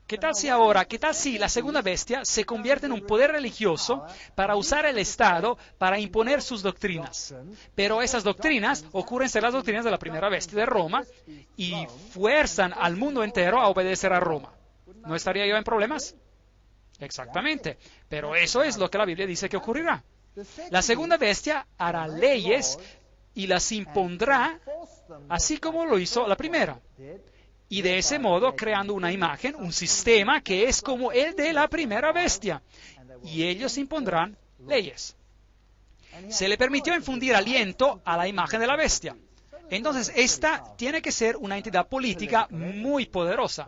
¿Qué tal si la segunda bestia se convierte en un poder religioso para usar el Estado para imponer sus doctrinas? Pero esas doctrinas ocurren ser las doctrinas de la primera bestia de Roma y fuerzan al mundo entero a obedecer a Roma. ¿No estaría yo en problemas? Exactamente. Pero eso es lo que la Biblia dice que ocurrirá. La segunda bestia hará leyes y las impondrá así como lo hizo la primera. Y de ese modo creando una imagen, un sistema que es como el de la primera bestia. Y ellos impondrán leyes. Se le permitió infundir aliento a la imagen de la bestia. Entonces, esta tiene que ser una entidad política muy poderosa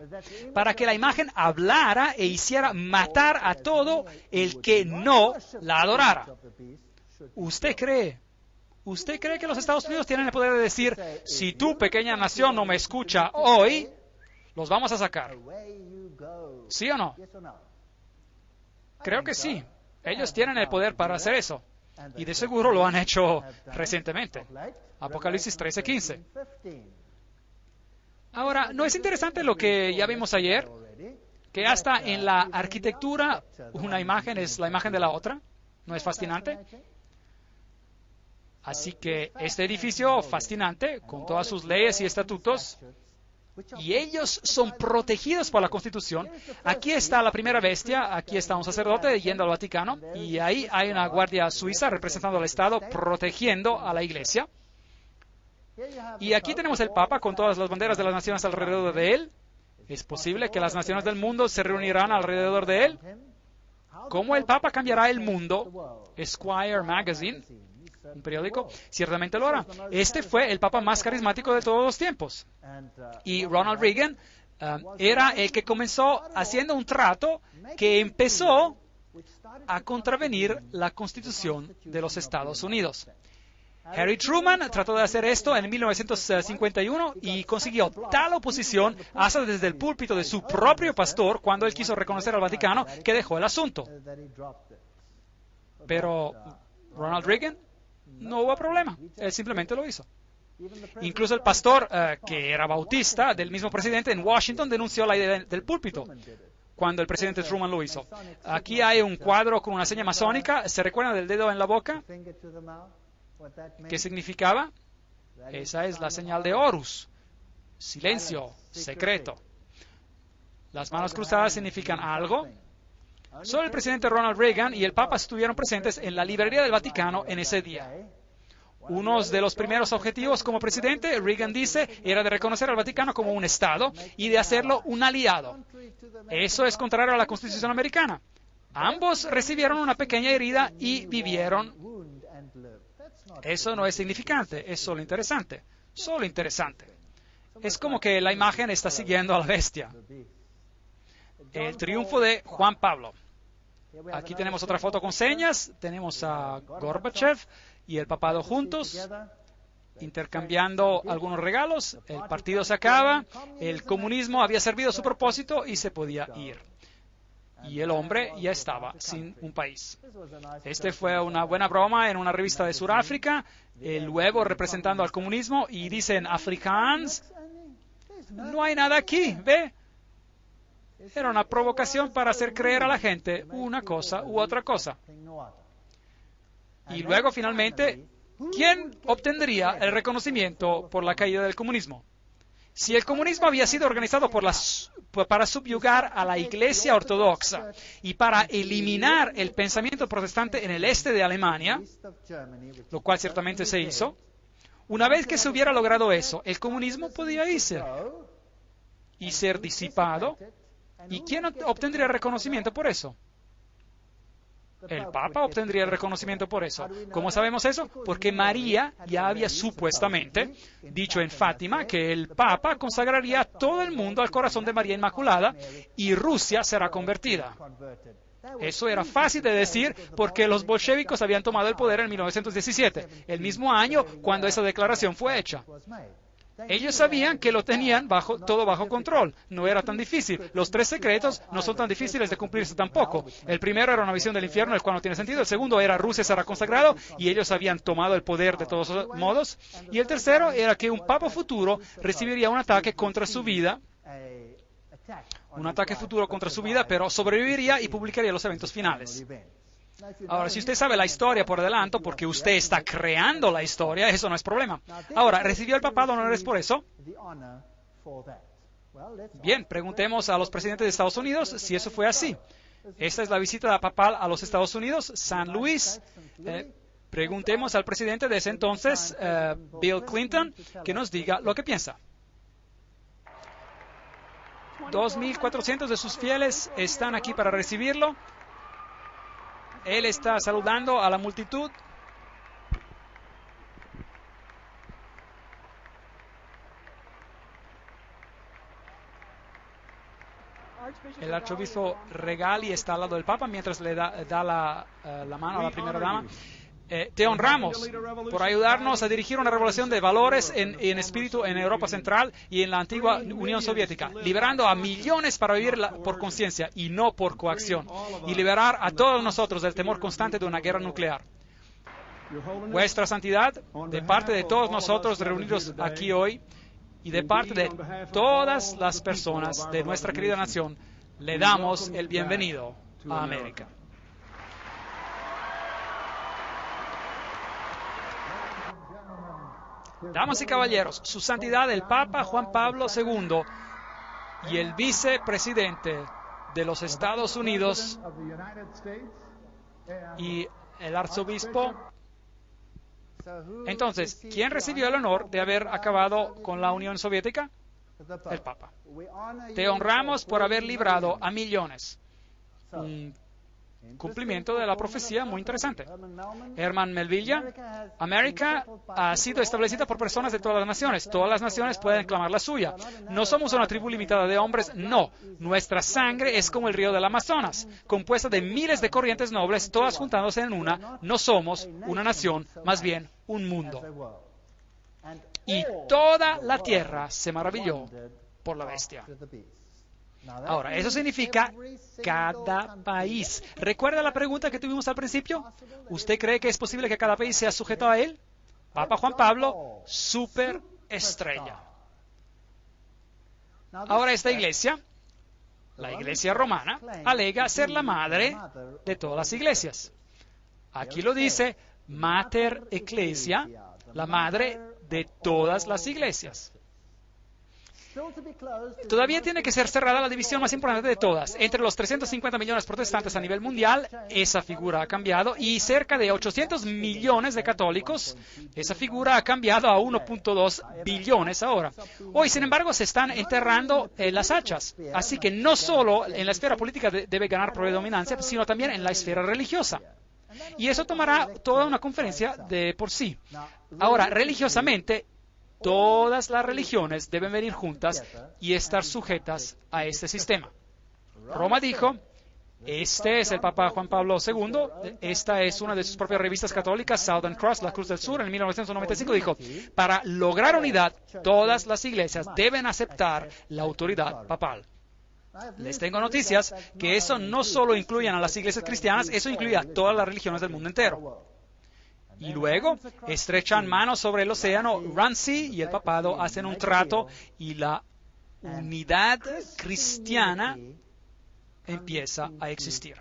para que la imagen hablara e hiciera matar a todo el que no la adorara. ¿Usted cree que los Estados Unidos tienen el poder de decir, si tu pequeña nación no me escucha hoy, los vamos a sacar? ¿Sí o no? Creo que sí. Ellos tienen el poder para hacer eso. Y de seguro lo han hecho recientemente. Apocalipsis 13:15. Ahora, ¿no es interesante lo que ya vimos ayer? Que hasta en la arquitectura una imagen es la imagen de la otra. ¿No es fascinante? Así que este edificio fascinante, con todas sus leyes y estatutos, y ellos son protegidos por la Constitución. Aquí está la primera bestia, aquí está un sacerdote yendo al Vaticano, y ahí hay una guardia suiza representando al Estado, protegiendo a la Iglesia. Y aquí tenemos el Papa con todas las banderas de las naciones alrededor de él. ¿Es posible que las naciones del mundo se reunirán alrededor de él? ¿Cómo el Papa cambiará el mundo? Esquire Magazine, un periódico, ciertamente lo hará. Este fue el Papa más carismático de todos los tiempos. Y Ronald Reagan era el que comenzó haciendo un trato que empezó a contravenir la Constitución de los Estados Unidos. Harry Truman trató de hacer esto en 1951 y consiguió tal oposición hasta desde el púlpito de su propio pastor cuando él quiso reconocer al Vaticano que dejó el asunto. Pero Ronald Reagan no hubo problema, él simplemente lo hizo. Incluso el pastor, que era bautista, del mismo presidente en Washington, denunció la idea del púlpito cuando el presidente Truman lo hizo. Aquí hay un cuadro con una seña masónica. ¿Se recuerdan del dedo en la boca? ¿Qué significaba? Esa es la señal de Horus. Silencio, secreto. Las manos cruzadas significan algo. Solo el presidente Ronald Reagan y el Papa estuvieron presentes en la librería del Vaticano en ese día. Uno de los primeros objetivos como presidente, Reagan dice, era de reconocer al Vaticano como un Estado y de hacerlo un aliado. Eso es contrario a la Constitución americana. Ambos recibieron una pequeña herida y vivieron. Eso no es significante, es solo interesante. Solo interesante. Es como que la imagen está siguiendo a la bestia. El triunfo de Juan Pablo. Aquí tenemos otra foto con señas. Tenemos a Gorbachev y el papado juntos, intercambiando algunos regalos. El partido se acaba, el comunismo había servido su propósito y se podía ir. Y el hombre ya estaba sin un país. Este fue una buena broma en una revista de Sudáfrica, el huevo representando al comunismo, y dicen, Afrikaans, no hay nada aquí, ¿ve? Era una provocación para hacer creer a la gente una cosa u otra cosa. Y luego, finalmente, ¿quién obtendría el reconocimiento por la caída del comunismo? Si el comunismo había sido organizado para subyugar a la Iglesia ortodoxa y para eliminar el pensamiento protestante en el este de Alemania, lo cual ciertamente se hizo, una vez que se hubiera logrado eso, el comunismo podía irse y ser disipado. ¿Y quién obtendría el reconocimiento por eso? El Papa obtendría el reconocimiento por eso. ¿Cómo sabemos eso? Porque María ya había supuestamente dicho en Fátima que el Papa consagraría a todo el mundo al corazón de María Inmaculada y Rusia será convertida. Eso era fácil de decir porque los bolcheviques habían tomado el poder en 1917, el mismo año cuando esa declaración fue hecha. Ellos sabían que lo tenían todo bajo control. No era tan difícil. Los 3 secretos no son tan difíciles de cumplirse tampoco. El primero era una visión del infierno, el cual no tiene sentido. El segundo era Rusia será consagrado y ellos habían tomado el poder de todos modos. Y el tercero era que un papa futuro recibiría un ataque contra su vida. Un ataque futuro contra su vida, pero sobreviviría y publicaría los eventos finales. Ahora, si usted sabe la historia por adelanto, porque usted está creando la historia, eso no es problema. Ahora, ¿recibió el papado honores por eso? Bien, preguntemos a los presidentes de Estados Unidos si eso fue así. Esta es la visita papal a los Estados Unidos, San Luis. Preguntemos al presidente de ese entonces, Bill Clinton, que nos diga lo que piensa. 2.400 de sus fieles están aquí para recibirlo. Él está saludando a la multitud. El arzobispo Regali está al lado del Papa mientras le da la mano a la primera dama. Te honramos por ayudarnos a dirigir una revolución de valores en espíritu en Europa Central y en la antigua Unión Soviética, liberando a millones para vivir por conciencia y no por coacción, y liberar a todos nosotros del temor constante de una guerra nuclear. Vuestra Santidad, de parte de todos nosotros reunidos aquí hoy y de parte de todas las personas de nuestra querida nación, le damos el bienvenido a América. Damas y caballeros, Su Santidad el Papa Juan Pablo II y el vicepresidente de los Estados Unidos y el arzobispo. Entonces, ¿quién recibió el honor de haber acabado con la Unión Soviética? El Papa. Te honramos por haber librado a millones. Un Cumplimiento de la profecía muy interesante. Herman Melville, América ha sido establecida por personas de todas las naciones. Todas las naciones pueden clamar la suya. No somos una tribu limitada de hombres, no. Nuestra sangre es como el río del Amazonas, compuesta de miles de corrientes nobles, todas juntándose en una. No somos una nación, más bien un mundo. Y toda la tierra se maravilló por la bestia. Ahora, eso significa cada país. ¿Recuerda la pregunta que tuvimos al principio? ¿Usted cree que es posible que cada país sea sujeto a él? Papa Juan Pablo, superestrella. Ahora esta iglesia, la iglesia romana, alega ser la madre de todas las iglesias. Aquí lo dice, Mater Ecclesia, la madre de todas las iglesias. Todavía tiene que ser cerrada la división más importante de todas. Entre los 350 millones protestantes a nivel mundial, esa figura ha cambiado, y cerca de 800 millones de católicos, esa figura ha cambiado a 1.2 billones ahora. Hoy, sin embargo, se están enterrando las hachas. Así que no solo en la esfera política debe ganar predominancia, sino también en la esfera religiosa. Y eso tomará toda una conferencia de por sí. Ahora, religiosamente, todas las religiones deben venir juntas y estar sujetas a este sistema. Roma dijo, este es el Papa Juan Pablo II, esta es una de sus propias revistas católicas, Southern Cross, la Cruz del Sur, en 1995, dijo, para lograr unidad, todas las iglesias deben aceptar la autoridad papal. Les tengo noticias que eso no solo incluye a las iglesias cristianas, eso incluye a todas las religiones del mundo entero. Y luego estrechan manos sobre el océano, Ramsey y el papado hacen un trato y la unidad cristiana empieza a existir.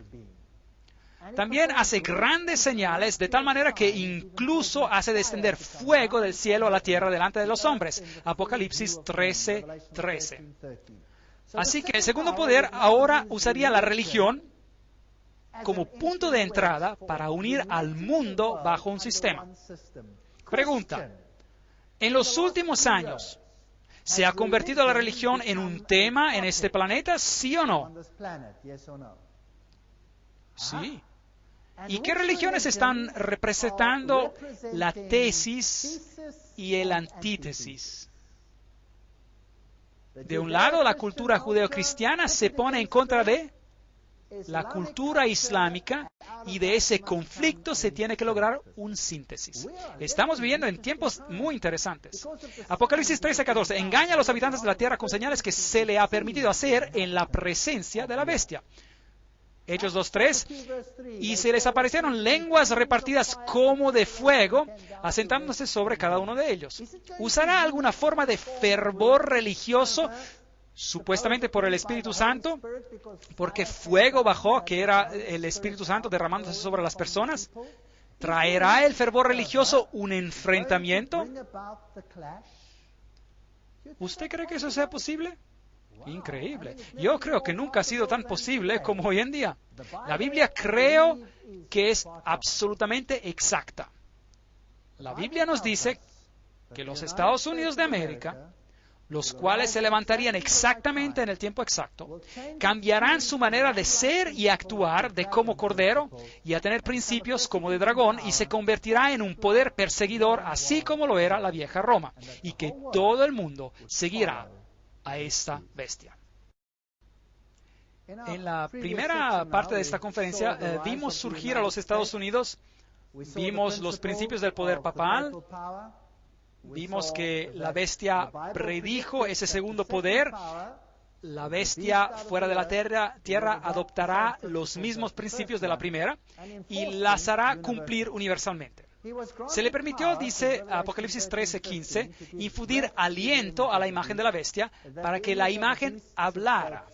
También hace grandes señales de tal manera que incluso hace descender fuego del cielo a la tierra delante de los hombres. Apocalipsis 13:13. Así que el segundo poder ahora usaría la religión como punto de entrada para unir al mundo bajo un sistema. Pregunta, ¿en los últimos años se ha convertido la religión en un tema en este planeta, sí o no? Sí. ¿Y qué religiones están representando la tesis y el antítesis? De un lado, la cultura judeocristiana se pone en contra de la cultura islámica, y de ese conflicto se tiene que lograr un síntesis. Estamos viviendo en tiempos muy interesantes. Apocalipsis 13:14. Engaña a los habitantes de la tierra con señales que se le ha permitido hacer en la presencia de la bestia. Hechos 2:3. Y se les aparecieron lenguas repartidas como de fuego, asentándose sobre cada uno de ellos. ¿Usará alguna forma de fervor religioso, supuestamente por el Espíritu Santo, porque fuego bajó, que era el Espíritu Santo derramándose sobre las personas? ¿Traerá el fervor religioso un enfrentamiento? ¿Usted cree que eso sea posible? Increíble. Yo creo que nunca ha sido tan posible como hoy en día. La Biblia creo que es absolutamente exacta. La Biblia nos dice que los Estados Unidos de América, los cuales se levantarían exactamente en el tiempo exacto, cambiarán su manera de ser y actuar de como cordero y a tener principios como de dragón, y se convertirá en un poder perseguidor, así como lo era la vieja Roma, y que todo el mundo seguirá a esta bestia. En la primera parte de esta conferencia vimos surgir a los Estados Unidos, vimos los principios del poder papal, vimos que la bestia predijo ese segundo poder. La bestia fuera de la tierra adoptará los mismos principios de la primera y las hará cumplir universalmente. Se le permitió, dice Apocalipsis 13:15, infundir aliento a la imagen de la bestia para que la imagen hablara.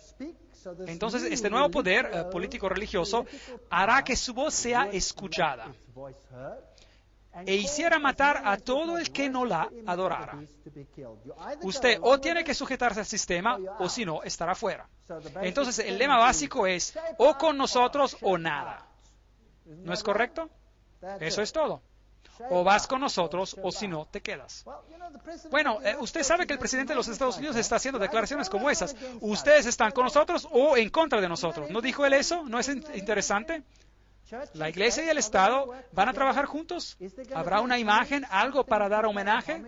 Entonces, este nuevo poder político-religioso hará que su voz sea escuchada e hiciera matar a todo el que no la adorara. Usted o tiene que sujetarse al sistema, o si no, estará fuera. Entonces, el lema básico es, o con nosotros o nada. ¿No es correcto? Eso es todo. o vas con nosotros, o si no, te quedas. Bueno, usted sabe que el presidente de los Estados Unidos está haciendo declaraciones como esas. Ustedes están con nosotros o en contra de nosotros. ¿No dijo él eso? ¿No es interesante? La iglesia y el Estado van a trabajar juntos. ¿Habrá una imagen, algo para dar homenaje?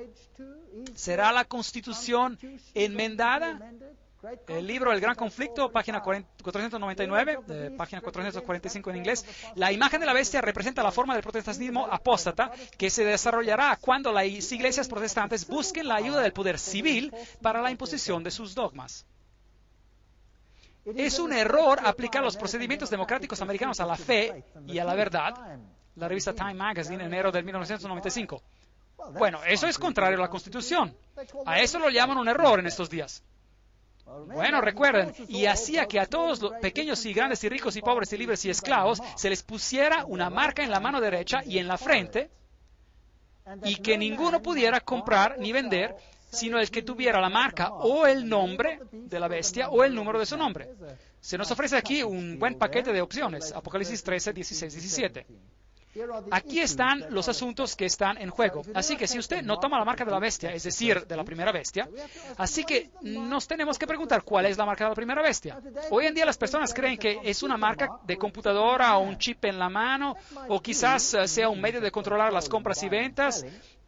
¿Será la Constitución enmendada? El libro El Gran Conflicto, página 499, página 445 en inglés. La imagen de la bestia representa la forma del protestantismo apóstata que se desarrollará cuando las iglesias protestantes busquen la ayuda del poder civil para la imposición de sus dogmas. Es un error aplicar los procedimientos democráticos americanos a la fe y a la verdad. La revista Time Magazine, enero de 1995. Bueno, eso es contrario a la Constitución. A eso lo llaman un error en estos días. Bueno, recuerden, y hacía que a todos los pequeños y grandes y ricos y pobres y libres y esclavos se les pusiera una marca en la mano derecha y en la frente, y que ninguno pudiera comprar ni vender, sino el que tuviera la marca o el nombre de la bestia o el número de su nombre. Se nos ofrece aquí un buen paquete de opciones, Apocalipsis 13, 16, 17. Aquí están los asuntos que están en juego. Así que si usted no toma la marca de la bestia, es decir, de la primera bestia, así que nos tenemos que preguntar cuál es la marca de la primera bestia. Hoy en día las personas creen que es una marca de computadora o un chip en la mano, o quizás sea un medio de controlar las compras y ventas.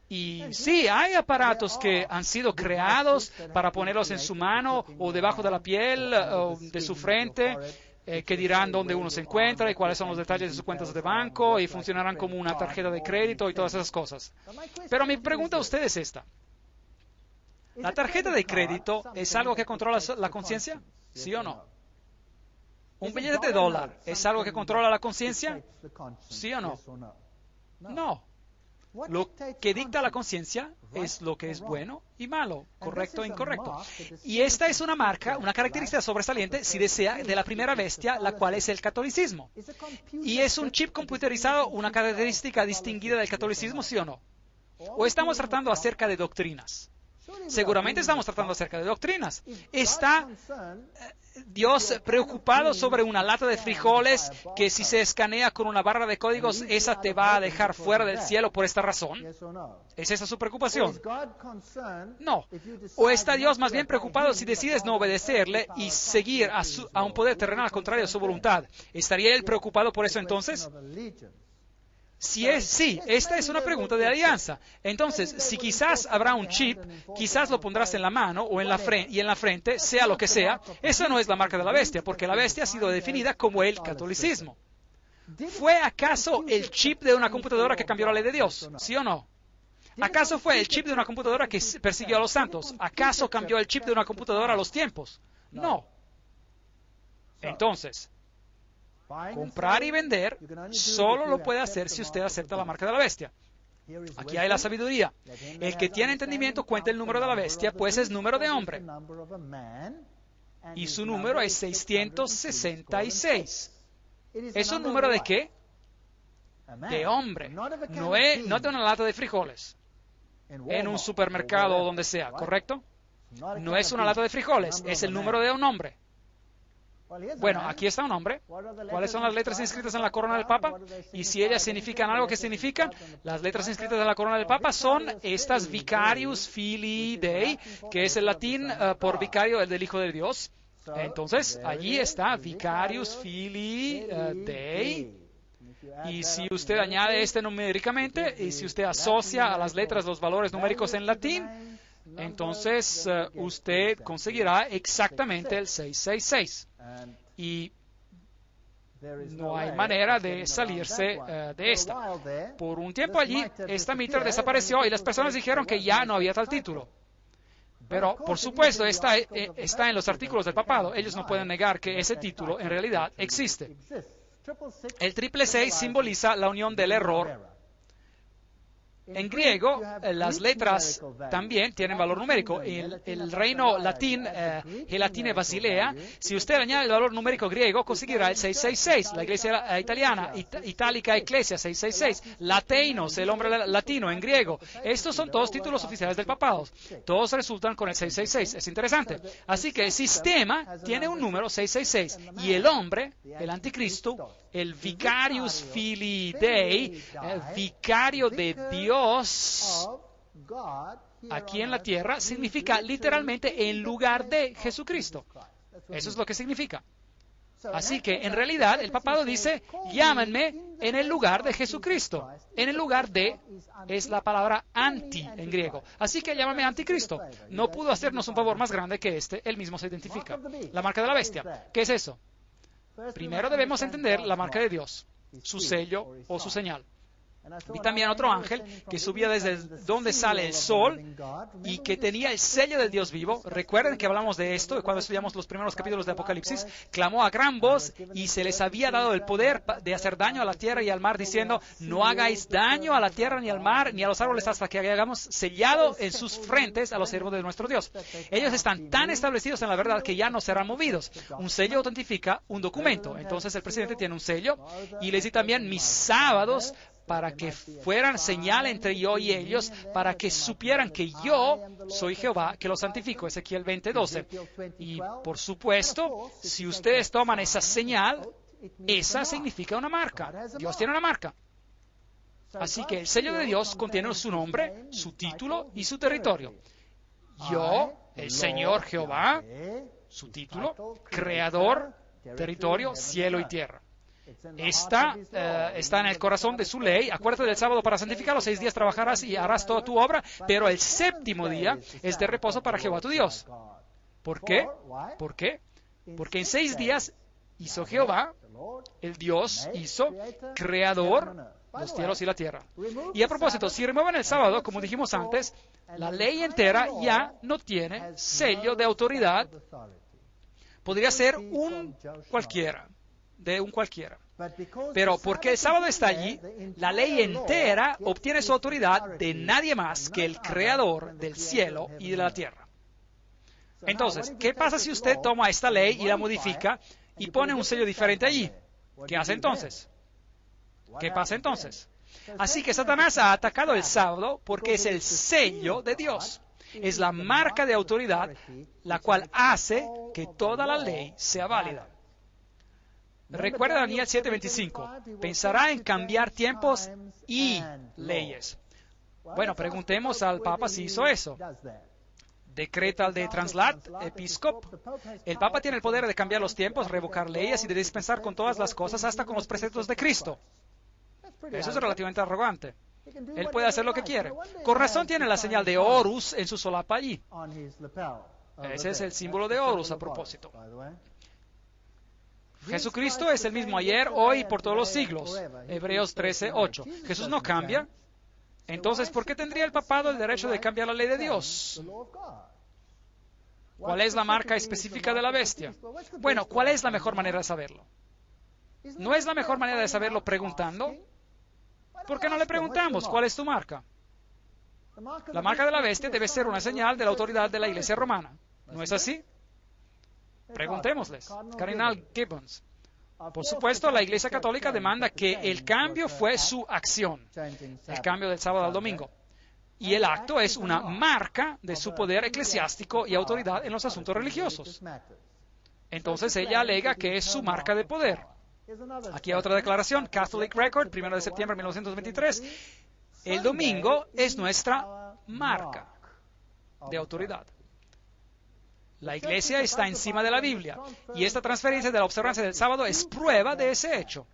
Y sí, hay aparatos que han sido creados para ponerlos en su mano o debajo de la piel o de su frente, que dirán dónde uno se encuentra y cuáles son los detalles de sus cuentas de banco y funcionarán como una tarjeta de crédito y todas esas cosas. Pero mi pregunta a usted es esta. ¿La tarjeta de crédito es algo que controla la conciencia? ¿Sí o no? ¿Un billete de dólar es algo que controla la conciencia? ¿Sí o no? No. Lo que dicta la conciencia es lo que es bueno y malo, correcto e incorrecto. Y esta es una marca, una característica sobresaliente, si desea, de la primera bestia, la cual es el catolicismo. ¿Y es un chip computerizado una característica distinguida del catolicismo, sí o no? ¿O estamos tratando acerca de doctrinas? Seguramente estamos tratando acerca de doctrinas. ¿Está Dios preocupado sobre una lata de frijoles que si se escanea con una barra de códigos, esa te va a dejar fuera del cielo por esta razón? ¿Es esa su preocupación? No. ¿O está Dios más bien preocupado si decides no obedecerle y seguir a un poder terrenal contrario a su voluntad? ¿Estaría Él preocupado por eso entonces? Sí, esta es una pregunta de alianza. Entonces, si quizás habrá un chip, quizás lo pondrás en la mano o en la frente, sea lo que sea, eso no es la marca de la bestia, porque la bestia ha sido definida como el catolicismo. ¿Fue acaso el chip de una computadora que cambió la ley de Dios? ¿Sí o no? ¿Acaso fue el chip de una computadora que persiguió a los santos? ¿Acaso cambió el chip de una computadora a los tiempos? No. Entonces, comprar y vender solo lo puede hacer si usted acepta la marca de la bestia. Aquí hay la sabiduría. El que tiene entendimiento cuenta el número de la bestia, pues es número de hombre. Y su número es 666. ¿Es un número de qué? De hombre. No de una lata de frijoles. En un supermercado o donde sea, ¿correcto? No es una lata de frijoles, es el número de un hombre. Bueno, aquí está un hombre. ¿Cuáles son las letras inscritas en la corona del Papa? Y si ellas significan algo, ¿qué significan? Las letras inscritas en la corona del Papa son estas Vicarius Filii Dei, que es el latín por vicario del Hijo de Dios. Entonces, allí está Vicarius Filii Dei. Y si usted añade este numéricamente, y si usted asocia a las letras los valores numéricos en latín, entonces usted conseguirá exactamente el 666. Y no hay manera de salirse de esta. Por un tiempo allí, esta mitra desapareció y las personas dijeron que ya no había tal título. Pero, por supuesto, está en los artículos del papado. Ellos no pueden negar que ese título en realidad existe. El 666 simboliza la unión del error. En griego, las letras también tienen valor numérico. El reino latín, Gelatine Basilea, si usted añade el valor numérico griego, conseguirá el 666. La iglesia italiana, Itálica Ecclesia 666. Lateinos, el hombre latino en griego. Estos son todos títulos oficiales del papado. Todos resultan con el 666. Es interesante. Así que el sistema tiene un número 666. Y el hombre, el anticristo, el vicarius filii Dei, el vicario de Dios aquí en la tierra, significa literalmente en lugar de Jesucristo. Eso es lo que significa. Así que en realidad el papado dice, llámenme en el lugar de Jesucristo. En el lugar de es la palabra anti en griego. Así que llámame anticristo. No pudo hacernos un favor más grande que este. Él mismo se identifica. La marca de la bestia. ¿Qué es eso? Primero debemos entender la marca de Dios, su sello o su señal. Vi también otro ángel que subía desde donde sale el sol y que tenía el sello del Dios vivo. Recuerden que hablamos de esto cuando estudiamos los primeros capítulos de Apocalipsis. Clamó a gran voz y se les había dado el poder de hacer daño a la tierra y al mar, diciendo, no hagáis daño a la tierra ni al mar ni a los árboles hasta que hayamos sellado en sus frentes a los siervos de nuestro Dios. Ellos están tan establecidos en la verdad que ya no serán movidos. Un sello autentifica un documento. Entonces el presidente tiene un sello y les di también mis sábados para que fueran señal entre yo y ellos, para que supieran que yo soy Jehová, que los santifico. Ezequiel 20:12. Y, por supuesto, si ustedes toman esa señal, esa significa una marca. Dios tiene una marca. Así que el sello de Dios contiene su nombre, su título y su territorio. Yo, el Señor Jehová, su título, creador, territorio, cielo y tierra. Está en el corazón de su ley. Acuérdate del sábado para santificarlo. 6 días trabajarás y harás toda tu obra, pero el séptimo día es de reposo para Jehová tu Dios. ¿Por qué? ¿Por qué? Porque en 6 días hizo Jehová, el Dios hizo, creador, los cielos y la tierra. Y a propósito, si remueven el sábado, como dijimos antes, la ley entera ya no tiene sello de autoridad. Podría ser un cualquiera. De un cualquiera. Pero porque el sábado está allí, la ley entera obtiene su autoridad de nadie más que el creador del cielo y de la tierra. Entonces, ¿qué pasa si usted toma esta ley y la modifica y pone un sello diferente allí? ¿Qué hace entonces? ¿Qué pasa entonces? Así que Satanás ha atacado el sábado porque es el sello de Dios. Es la marca de autoridad la cual hace que toda la ley sea válida. Recuerda Daniel 7:25. Pensará en cambiar tiempos y leyes. Bueno, preguntemos al Papa si hizo eso. Decreta de Translat Episcop. El Papa tiene el poder de cambiar los tiempos, revocar leyes y de dispensar con todas las cosas hasta con los preceptos de Cristo. Eso es relativamente arrogante. Él puede hacer lo que quiere. Con razón tiene la señal de Horus en su solapa allí. Ese es el símbolo de Horus a propósito. Jesucristo es el mismo ayer, hoy y por todos los siglos. Hebreos 13:8. Jesús no cambia. Entonces, ¿por qué tendría el papado el derecho de cambiar la ley de Dios? ¿Cuál es la marca específica de la bestia? Bueno, ¿cuál es la mejor manera de saberlo? ¿No es la mejor manera de saberlo preguntando? ¿Por qué no le preguntamos cuál es tu marca? La marca de la bestia debe ser una señal de la autoridad de la Iglesia romana. ¿No es así? Preguntémosles. Cardinal Gibbons. Por supuesto, la Iglesia Católica demanda que el cambio fue su acción, el cambio del sábado al domingo. Y el acto es una marca de su poder eclesiástico y autoridad en los asuntos religiosos. Entonces ella alega que es su marca de poder. Aquí hay otra declaración, Catholic Record, 1 de septiembre de 1923. El domingo es nuestra marca de autoridad. La Iglesia está encima de la Biblia y esta transferencia de la observancia del sábado es prueba de ese hecho.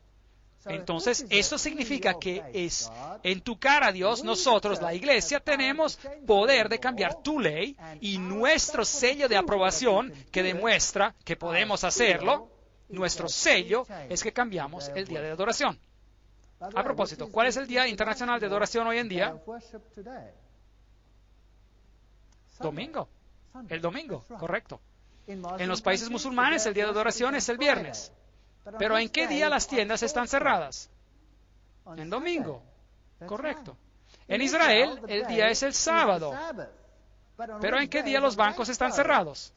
Entonces, esto significa que es en tu cara, Dios, nosotros, la Iglesia, tenemos poder de cambiar tu ley y nuestro sello de aprobación que demuestra que podemos hacerlo, nuestro sello es que cambiamos el día de adoración. A propósito, ¿cuál es el Día Internacional de Adoración hoy en día? Domingo. El domingo, correcto. En los países musulmanes el día de adoración es el viernes. Pero ¿en qué día las tiendas están cerradas? En domingo, correcto. En Israel el día es el sábado. Pero ¿en qué día los bancos están cerrados?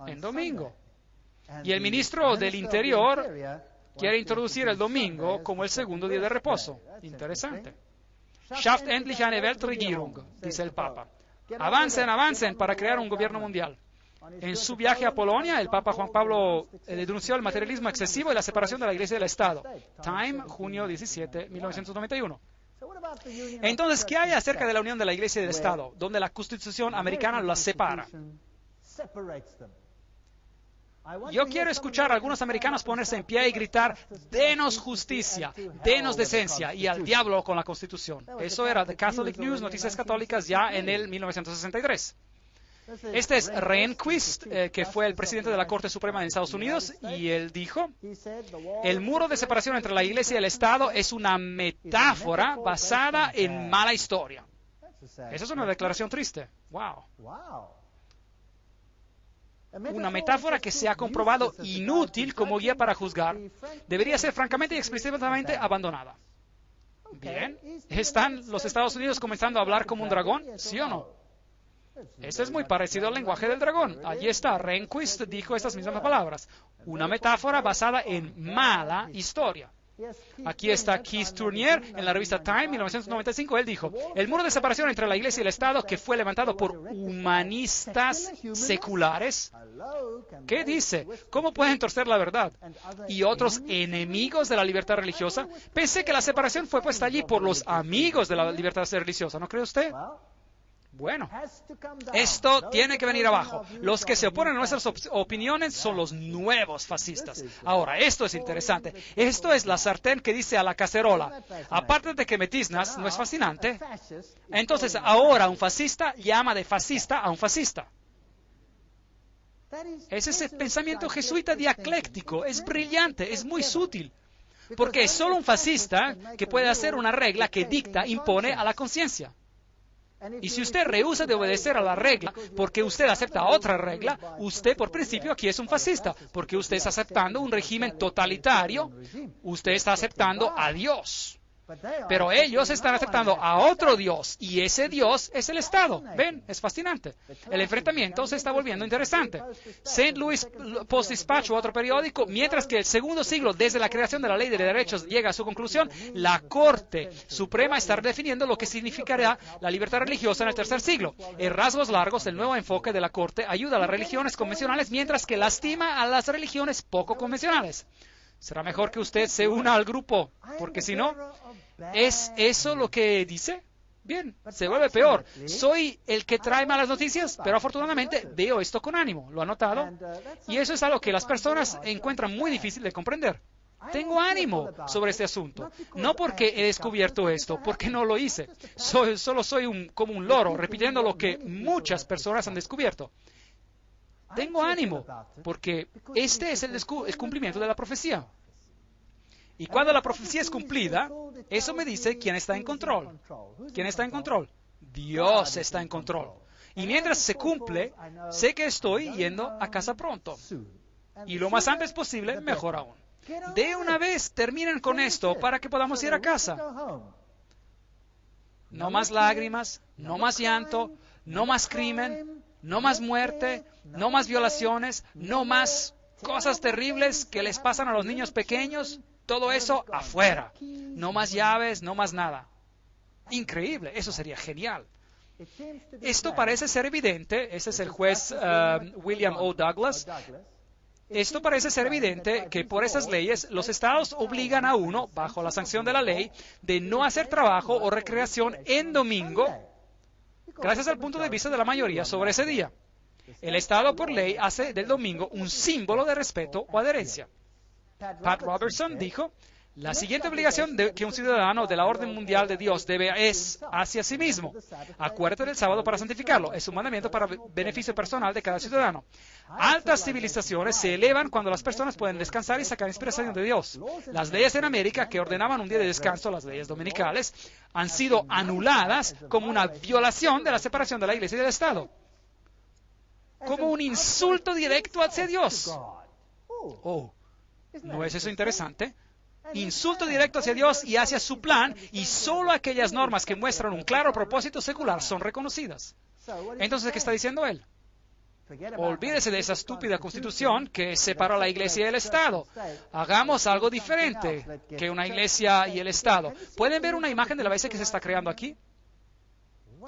En domingo. Y el ministro del Interior quiere introducir el domingo como el segundo día de reposo. Interesante. Schafft endlich eine Weltregierung, dice el Papa. Avancen, avancen para crear un gobierno mundial. En su viaje a Polonia, el Papa Juan Pablo denunció el materialismo excesivo y la separación de la Iglesia y del Estado. Time, junio 17, 1991. Entonces, ¿qué hay acerca de la unión de la Iglesia y del Estado, donde la Constitución americana las separa? Yo quiero escuchar a algunos americanos ponerse en pie y gritar: denos justicia, denos decencia y al diablo con la Constitución. Eso era The Catholic News, Noticias Católicas, ya en el 1963. Este es Rehnquist, que fue el presidente de la Corte Suprema de Estados Unidos, y él dijo: el muro de separación entre la Iglesia y el Estado es una metáfora basada en mala historia. Esa es una declaración triste. ¡Wow! Una metáfora que se ha comprobado inútil como guía para juzgar. Debería ser francamente y explícitamente abandonada. Bien, ¿están los Estados Unidos comenzando a hablar como un dragón? ¿Sí o no? Este es muy parecido al lenguaje del dragón. Allí está, Rehnquist dijo estas mismas palabras. Una metáfora basada en mala historia. Aquí está Keith Tournier en la revista Time, 1995. Él dijo: el muro de separación entre la Iglesia y el Estado, que fue levantado por humanistas seculares. ¿Qué dice? ¿Cómo pueden torcer la verdad? Y otros enemigos de la libertad religiosa. Pensé que la separación fue puesta allí por los amigos de la libertad religiosa, ¿no cree usted? Bueno, esto tiene que venir abajo. Los que se oponen a nuestras opiniones son los nuevos fascistas. Ahora, esto es interesante. Esto es la sartén que dice a la cacerola: aparte de que me tiznas, ¿no es fascinante? Entonces, ahora un fascista llama de fascista a un fascista. Es ese pensamiento jesuita dialéctico. Es brillante, es muy sutil. Porque es solo un fascista que puede hacer una regla que dicta, impone a la conciencia. Y si usted rehúsa de obedecer a la regla porque usted acepta otra regla, usted por principio aquí es un fascista, porque usted está aceptando un régimen totalitario, usted está aceptando a Dios. Pero ellos están aceptando a otro Dios, y ese Dios es el Estado. ¿Ven? Es fascinante. El enfrentamiento se está volviendo interesante. St. Louis Post-Dispatch, otro periódico: mientras que el segundo siglo desde la creación de la Ley de Derechos llega a su conclusión, la Corte Suprema está definiendo lo que significará la libertad religiosa en el tercer siglo. En rasgos largos, el nuevo enfoque de la Corte ayuda a las religiones convencionales, mientras que lastima a las religiones poco convencionales. Será mejor que usted se una al grupo, porque si no, ¿es eso lo que dice? Bien, se vuelve peor. Soy el que trae malas noticias, pero afortunadamente veo esto con ánimo. ¿Lo ha notado? Y eso es algo que las personas encuentran muy difícil de comprender. Tengo ánimo sobre este asunto. No porque he descubierto esto, porque no lo hice. Solo soy como un loro, repitiendo lo que muchas personas han descubierto. Tengo ánimo, porque este es el cumplimiento de la profecía. Y cuando la profecía es cumplida, eso me dice quién está en control. ¿Quién está en control? Dios está en control. Y mientras se cumple, sé que estoy yendo a casa pronto. Y lo más antes posible, mejor aún. De una vez, terminen con esto para que podamos ir a casa. No más lágrimas, no más llanto, no más crimen, no más muerte, no más violaciones, no más cosas terribles que les pasan a los niños pequeños. Todo eso afuera. No más llaves, no más nada. Increíble, eso sería genial. Esto parece ser evidente. Ese es el juez William O. Douglas. Esto parece ser evidente que por esas leyes los estados obligan a uno, bajo la sanción de la ley, de no hacer trabajo o recreación en domingo, gracias al punto de vista de la mayoría sobre ese día. El estado por ley hace del domingo un símbolo de respeto o adherencia. Pat Robertson dijo: la siguiente obligación que un ciudadano de la orden mundial de Dios debe es hacia sí mismo. Acuérdate del sábado para santificarlo. Es un mandamiento para beneficio personal de cada ciudadano. Altas civilizaciones se elevan cuando las personas pueden descansar y sacar inspiración de Dios. Las leyes en América que ordenaban un día de descanso, las leyes dominicales, han sido anuladas como una violación de la separación de la Iglesia y del Estado. Como un insulto directo hacia Dios. Oh, ¿no es eso interesante? Insulto directo hacia Dios y hacia su plan, y solo aquellas normas que muestran un claro propósito secular son reconocidas. Entonces, ¿qué está diciendo él? Olvídese de esa estúpida constitución que separa la Iglesia y el Estado. Hagamos algo diferente que una Iglesia y el Estado. ¿Pueden ver una imagen de la iglesia que se está creando aquí?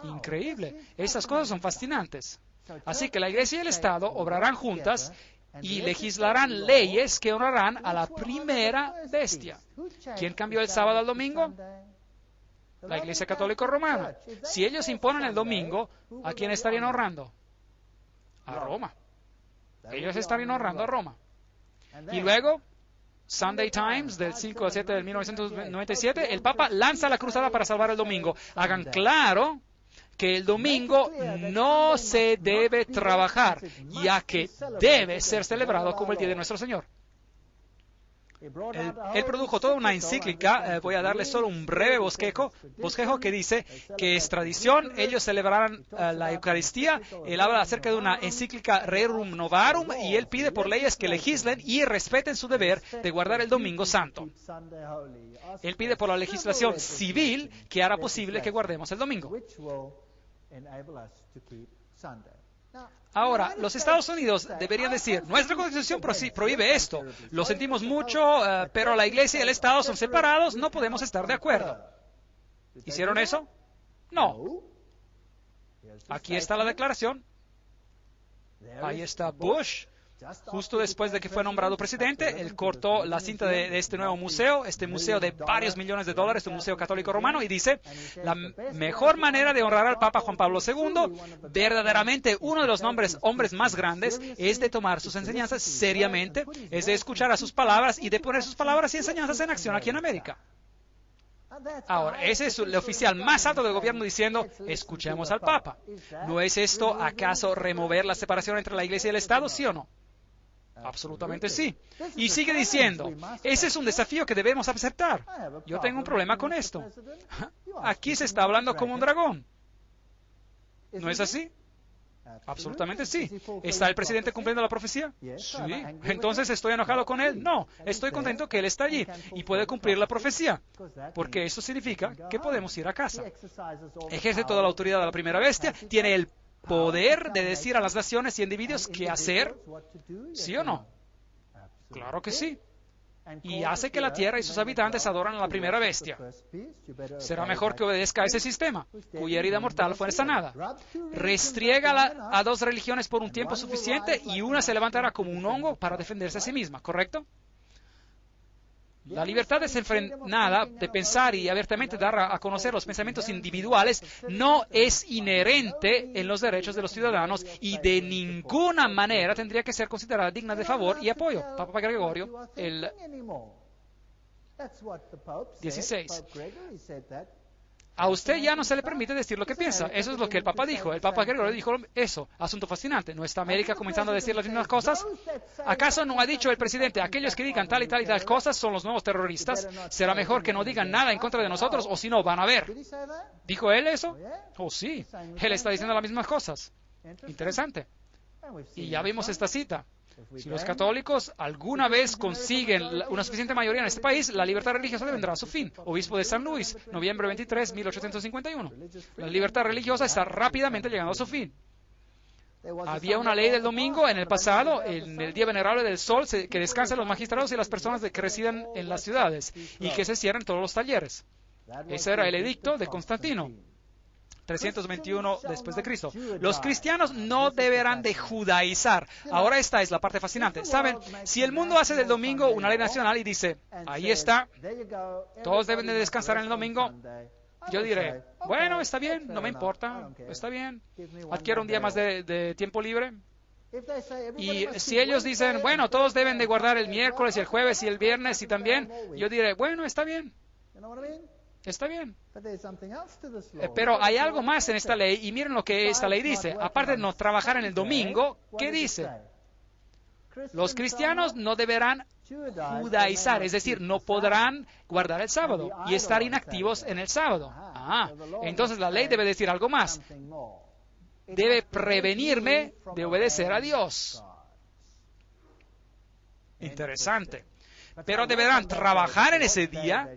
Increíble. Estas cosas son fascinantes. Así que la iglesia y el Estado obrarán juntas y legislarán leyes que honrarán a la primera bestia. ¿Quién cambió el sábado al domingo? La Iglesia Católica Romana. Si ellos imponen el domingo, ¿a quién estarían honrando? A Roma. Ellos estarían honrando a Roma. Y luego, Sunday Times, del 5 al 7 de 1997, el Papa lanza la cruzada para salvar el domingo. Hagan claro que el domingo no se debe trabajar, ya que debe ser celebrado como el día de nuestro Señor. Él produjo toda una encíclica, voy a darle solo un breve bosquejo que dice que es tradición, ellos celebrarán la Eucaristía. Él habla acerca de una encíclica Rerum Novarum y él pide por leyes que legislen y respeten su deber de guardar el domingo santo. Él pide por la legislación civil que hará posible que guardemos el domingo. Ahora, los Estados Unidos deberían decir, nuestra Constitución prohíbe esto, lo sentimos mucho, pero la Iglesia y el Estado son separados, no podemos estar de acuerdo. ¿Hicieron eso? No. Aquí está la declaración. Ahí está Bush. Justo después de que fue nombrado presidente, él cortó la cinta de este nuevo museo, este museo de varios millones de dólares, un museo católico romano, y dice, la mejor manera de honrar al Papa Juan Pablo II, verdaderamente uno de los hombres más grandes, es de tomar sus enseñanzas seriamente, es de escuchar a sus palabras y de poner sus palabras y enseñanzas en acción aquí en América. Ahora, ese es el oficial más alto del gobierno diciendo, escuchemos al Papa. ¿No es esto acaso remover la separación entre la Iglesia y el Estado, sí o no? Absolutamente sí. Y sigue diciendo, ese es un desafío que debemos aceptar. Yo tengo un problema con esto. Aquí se está hablando como un dragón. ¿No es así? Absolutamente sí. ¿Está el presidente cumpliendo la profecía? Sí. ¿Entonces estoy enojado con él? No. Estoy contento que él está allí y puede cumplir la profecía. Porque eso significa que podemos ir a casa. Ejerce toda la autoridad de la primera bestia. Tiene el poder de decir a las naciones y individuos qué hacer. ¿Sí o no? Claro que sí. Y hace que la tierra y sus habitantes adoran a la primera bestia. Será mejor que obedezca a ese sistema, cuya herida mortal fue sanada. Restriega a dos religiones por un tiempo suficiente y una se levantará como un hongo para defenderse a sí misma, ¿correcto? La libertad desenfrenada de pensar y abiertamente dar a conocer los pensamientos individuales no es inherente en los derechos de los ciudadanos y de ninguna manera tendría que ser considerada digna de favor y apoyo. Papa Gregorio, el 16. A usted ya no se le permite decir lo que piensa. Eso es lo que el Papa dijo. El Papa Gregorio dijo eso. Asunto fascinante. ¿No está América comenzando a decir las mismas cosas? ¿Acaso no ha dicho el presidente, aquellos que digan tal y tal y tal cosas son los nuevos terroristas? ¿Será mejor que no digan nada en contra de nosotros o si no, van a ver? ¿Dijo él eso? Oh, sí. Él está diciendo las mismas cosas. Interesante. Y ya vimos esta cita. Si los católicos alguna vez consiguen una suficiente mayoría en este país, la libertad religiosa vendrá a su fin. Obispo de San Luis, noviembre 23, 1851. La libertad religiosa está rápidamente llegando a su fin. Había una ley del domingo en el pasado, en el Día Venerable del Sol, que descansan los magistrados y las personas que residen en las ciudades y que se cierren todos los talleres. Ese era el edicto de Constantino. 321 después de Cristo. Los cristianos no deberán de judaizar. Ahora esta es la parte fascinante. ¿Saben? Si el mundo hace del domingo una ley nacional y dice, ahí está, todos deben de descansar en el domingo, yo diré, bueno, está bien, no me importa, está bien, adquiero un día más de tiempo libre. Y si ellos dicen, bueno, todos deben de guardar el miércoles y el jueves y el viernes y también, yo diré, bueno, está bien. Está bien. Pero hay algo más en esta ley y miren lo que esta ley dice. Aparte de no trabajar en el domingo, ¿qué dice? Los cristianos no deberán judaizar, es decir, no podrán guardar el sábado y estar inactivos en el sábado. Entonces la ley debe decir algo más. Debe prevenirme de obedecer a Dios. Interesante. Pero deberán trabajar en ese día,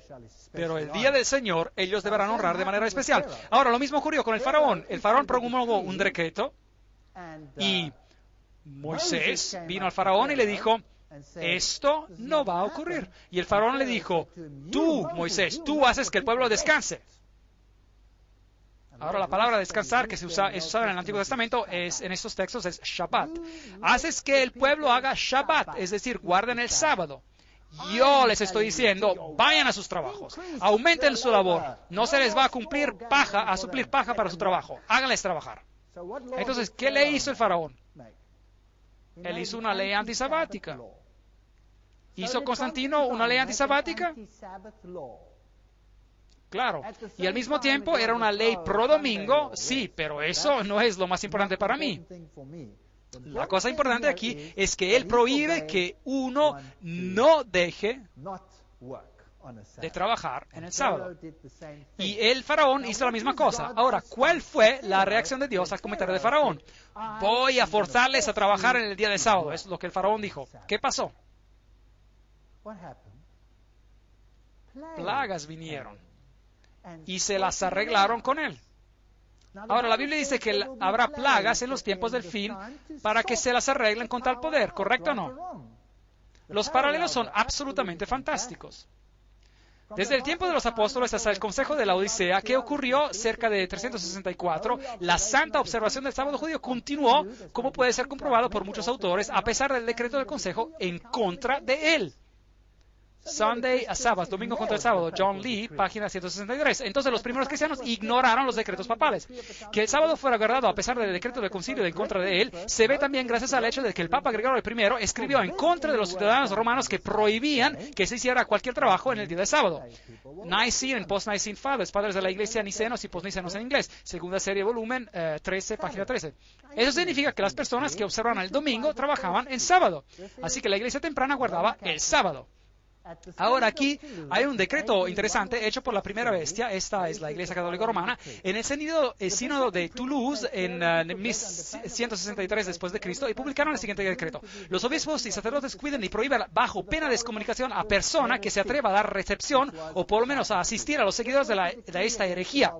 pero el día del Señor ellos deberán honrar de manera especial. Ahora, lo mismo ocurrió con el faraón. El faraón promulgó un decreto y Moisés vino al faraón y le dijo, esto no va a ocurrir. Y el faraón le dijo, tú, Moisés, tú haces que el pueblo descanse. Ahora, la palabra descansar que es usada en el Antiguo Testamento en estos textos es Shabbat. Haces que el pueblo haga Shabbat, es decir, guarden el sábado. Yo les estoy diciendo, vayan a sus trabajos, aumenten su labor, no se les va a suplir paja para su trabajo, háganles trabajar. Entonces, ¿qué le hizo el faraón? Él hizo una ley antisabática. ¿Hizo Constantino una ley antisabática? Claro. Y al mismo tiempo era una ley pro domingo, sí, pero eso no es lo más importante para mí. La cosa importante aquí es que él prohíbe que uno no deje de trabajar en el sábado. Y el faraón hizo la misma cosa. Ahora, ¿cuál fue la reacción de Dios al comentario de faraón? Voy a forzarles a trabajar en el día del sábado. Es lo que el faraón dijo. ¿Qué pasó? Plagas vinieron y se las arreglaron con él. Ahora, la Biblia dice que habrá plagas en los tiempos del fin para que se las arreglen con tal poder, ¿correcto o no? Los paralelos son absolutamente fantásticos. Desde el tiempo de los apóstoles hasta el Consejo de la Odisea, que ocurrió cerca de 364, la santa observación del sábado judío continuó, como puede ser comprobado por muchos autores, a pesar del decreto del Consejo en contra de él. Sunday a Sabbath, domingo contra el sábado, John Lee, página 163. Entonces los primeros cristianos ignoraron los decretos papales. Que el sábado fuera guardado a pesar del decreto del concilio en contra de él, se ve también gracias al hecho de que el Papa Gregorio I escribió en contra de los ciudadanos romanos que prohibían que se hiciera cualquier trabajo en el día de sábado. Nicene and Post-Nicene Fathers, padres de la iglesia nicenos y post-nicenos en inglés, segunda serie, volumen 13, página 13. Eso significa que las personas que observan el domingo trabajaban en sábado. Así que la iglesia temprana guardaba el sábado. Ahora aquí hay un decreto interesante hecho por la primera bestia, esta es la Iglesia Católica Romana, en el sínodo de Toulouse en 1163 después de Cristo, y publicaron el siguiente decreto: los obispos y sacerdotes cuiden y prohíben bajo pena de excomunicación a persona que se atreva a dar recepción o por lo menos a asistir a los seguidores de esta herejía,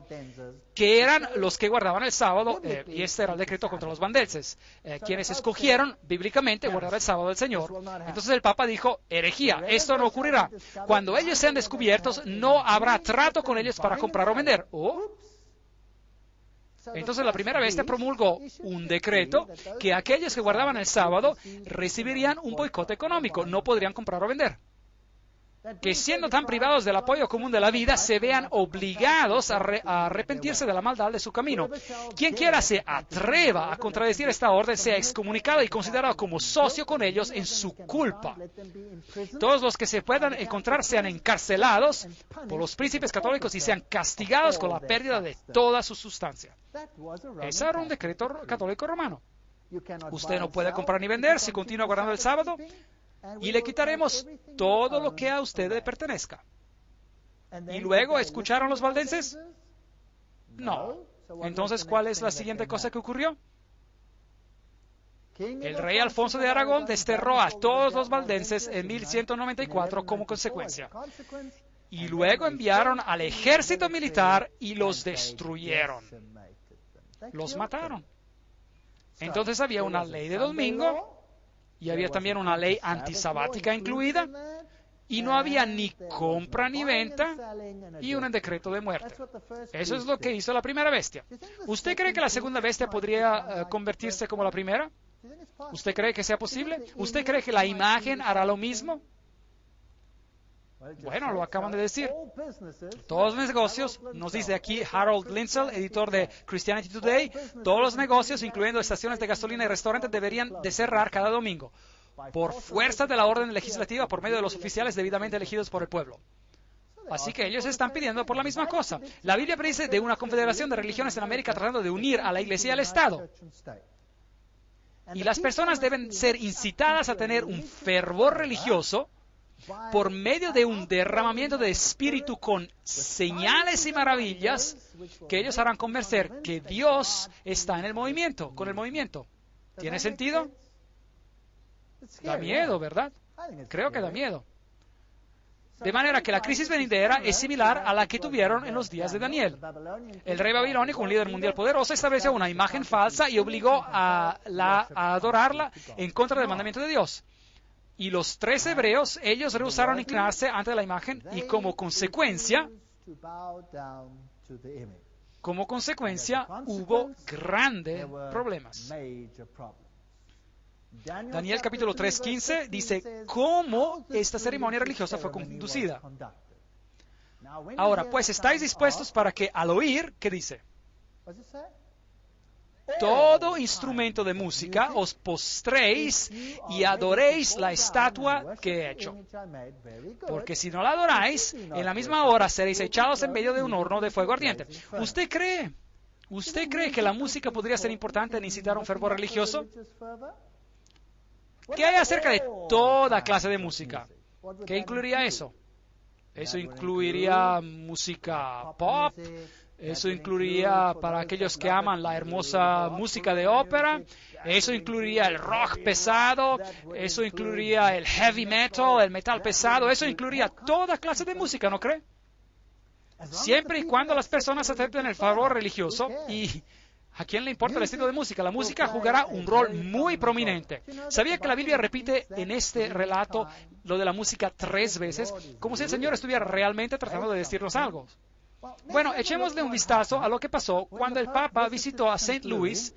que eran los que guardaban el sábado, y este era el decreto contra los valdenses, quienes escogieron bíblicamente guardar el sábado del Señor. Entonces el Papa dijo, herejía, esto no ocurrirá. Cuando ellos sean descubiertos, no habrá trato con ellos para comprar o vender. Entonces la primera bestia promulgó un decreto que aquellos que guardaban el sábado recibirían un boicot económico, no podrían comprar o vender. Que siendo tan privados del apoyo común de la vida, se vean obligados a arrepentirse de la maldad de su camino. Quien quiera se atreva a contradecir esta orden sea excomunicado y considerado como socio con ellos en su culpa. Todos los que se puedan encontrar sean encarcelados por los príncipes católicos y sean castigados con la pérdida de toda su sustancia. Ese era un decreto católico romano. Usted no puede comprar ni vender si continúa guardando el sábado, y le quitaremos todo lo que a usted le pertenezca. ¿Y luego escucharon los valdenses? No. Entonces, ¿cuál es la siguiente cosa que ocurrió? El rey Alfonso de Aragón desterró a todos los valdenses en 1194 como consecuencia. Y luego enviaron al ejército militar y los destruyeron. Los mataron. Entonces había una ley de domingo, y había también una ley antisabática incluida, y no había ni compra ni venta, y un decreto de muerte. Eso es lo que hizo la primera bestia. ¿Usted cree que la segunda bestia podría convertirse como la primera? ¿Usted cree que sea posible? ¿Usted cree que la imagen hará lo mismo? Bueno, lo acaban de decir. Todos los negocios, nos dice aquí Harold Lindsell, editor de Christianity Today, todos los negocios, incluyendo estaciones de gasolina y restaurantes, deberían de cerrar cada domingo, por fuerza de la orden legislativa por medio de los oficiales debidamente elegidos por el pueblo. Así que ellos están pidiendo por la misma cosa. La Biblia dice de una confederación de religiones en América tratando de unir a la Iglesia y al Estado. Y las personas deben ser incitadas a tener un fervor religioso por medio de un derramamiento de espíritu con señales y maravillas que ellos harán convencer que Dios está en el movimiento, con el movimiento. ¿Tiene sentido? Da miedo, ¿verdad? Creo que da miedo. De manera que la crisis venidera es similar a la que tuvieron en los días de Daniel. El rey babilónico, un líder mundial poderoso, estableció una imagen falsa y obligó a adorarla en contra del mandamiento de Dios. Y los 3 hebreos, ellos rehusaron inclinarse ante la imagen y como consecuencia Como consecuencia, hubo grandes problemas. Daniel capítulo 3:15 dice cómo esta ceremonia religiosa fue conducida. Ahora, pues, ¿estáis dispuestos para que al oír, qué dice? Todo instrumento de música os postréis y adoréis la estatua que he hecho? Porque si no la adoráis, en la misma hora seréis echados en medio de un horno de fuego ardiente. ¿Usted cree que la música podría ser importante en incitar un fervor religioso? ¿Qué hay acerca de toda clase de música? ¿Qué incluiría eso? Eso incluiría música pop. Eso incluiría, para aquellos que aman la hermosa música de ópera, eso incluiría el rock pesado, eso incluiría el heavy metal, el metal pesado, eso incluiría toda clase de música, ¿no cree? Siempre y cuando las personas acepten el favor religioso, y ¿a quién le importa el estilo de música? La música jugará un rol muy prominente. ¿Sabía que la Biblia repite en este relato lo de la música 3 veces? Como si el Señor estuviera realmente tratando de decirnos algo. Bueno, echémosle un vistazo a lo que pasó cuando el Papa visitó a St. Louis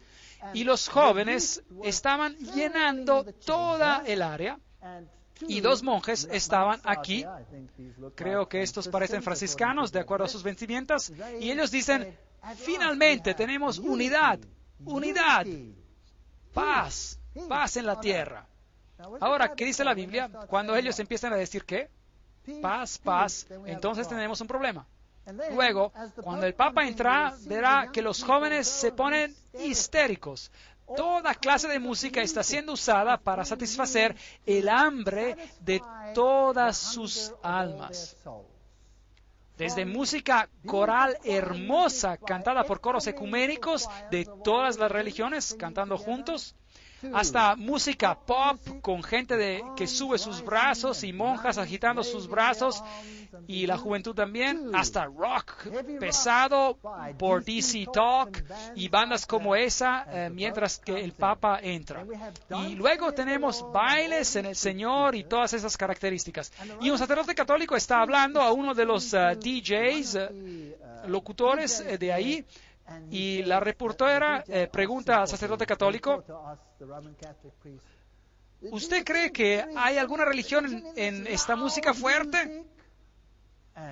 y los jóvenes estaban llenando toda el área y 2 monjes estaban aquí. Creo que estos parecen franciscanos de acuerdo a sus vestimentas, y ellos dicen, finalmente tenemos unidad, paz en la tierra. Ahora, ¿qué dice la Biblia? Cuando ellos empiezan a decir ¿qué? Paz, entonces tenemos un problema. Luego, cuando el Papa entra, verá que los jóvenes se ponen histéricos. Toda clase de música está siendo usada para satisfacer el hambre de todas sus almas. Desde música coral hermosa, cantada por coros ecuménicos de todas las religiones, cantando juntos, hasta música pop con gente que sube sus brazos y monjas agitando sus brazos, y la juventud también, hasta rock pesado por DC Talk y bandas como esa, mientras que el Papa entra. Y luego tenemos bailes en el Señor y todas esas características. Y un sacerdote católico está hablando a uno de los DJs, locutores de ahí, y la reportera pregunta al sacerdote católico, ¿usted cree que hay alguna religión en esta música fuerte?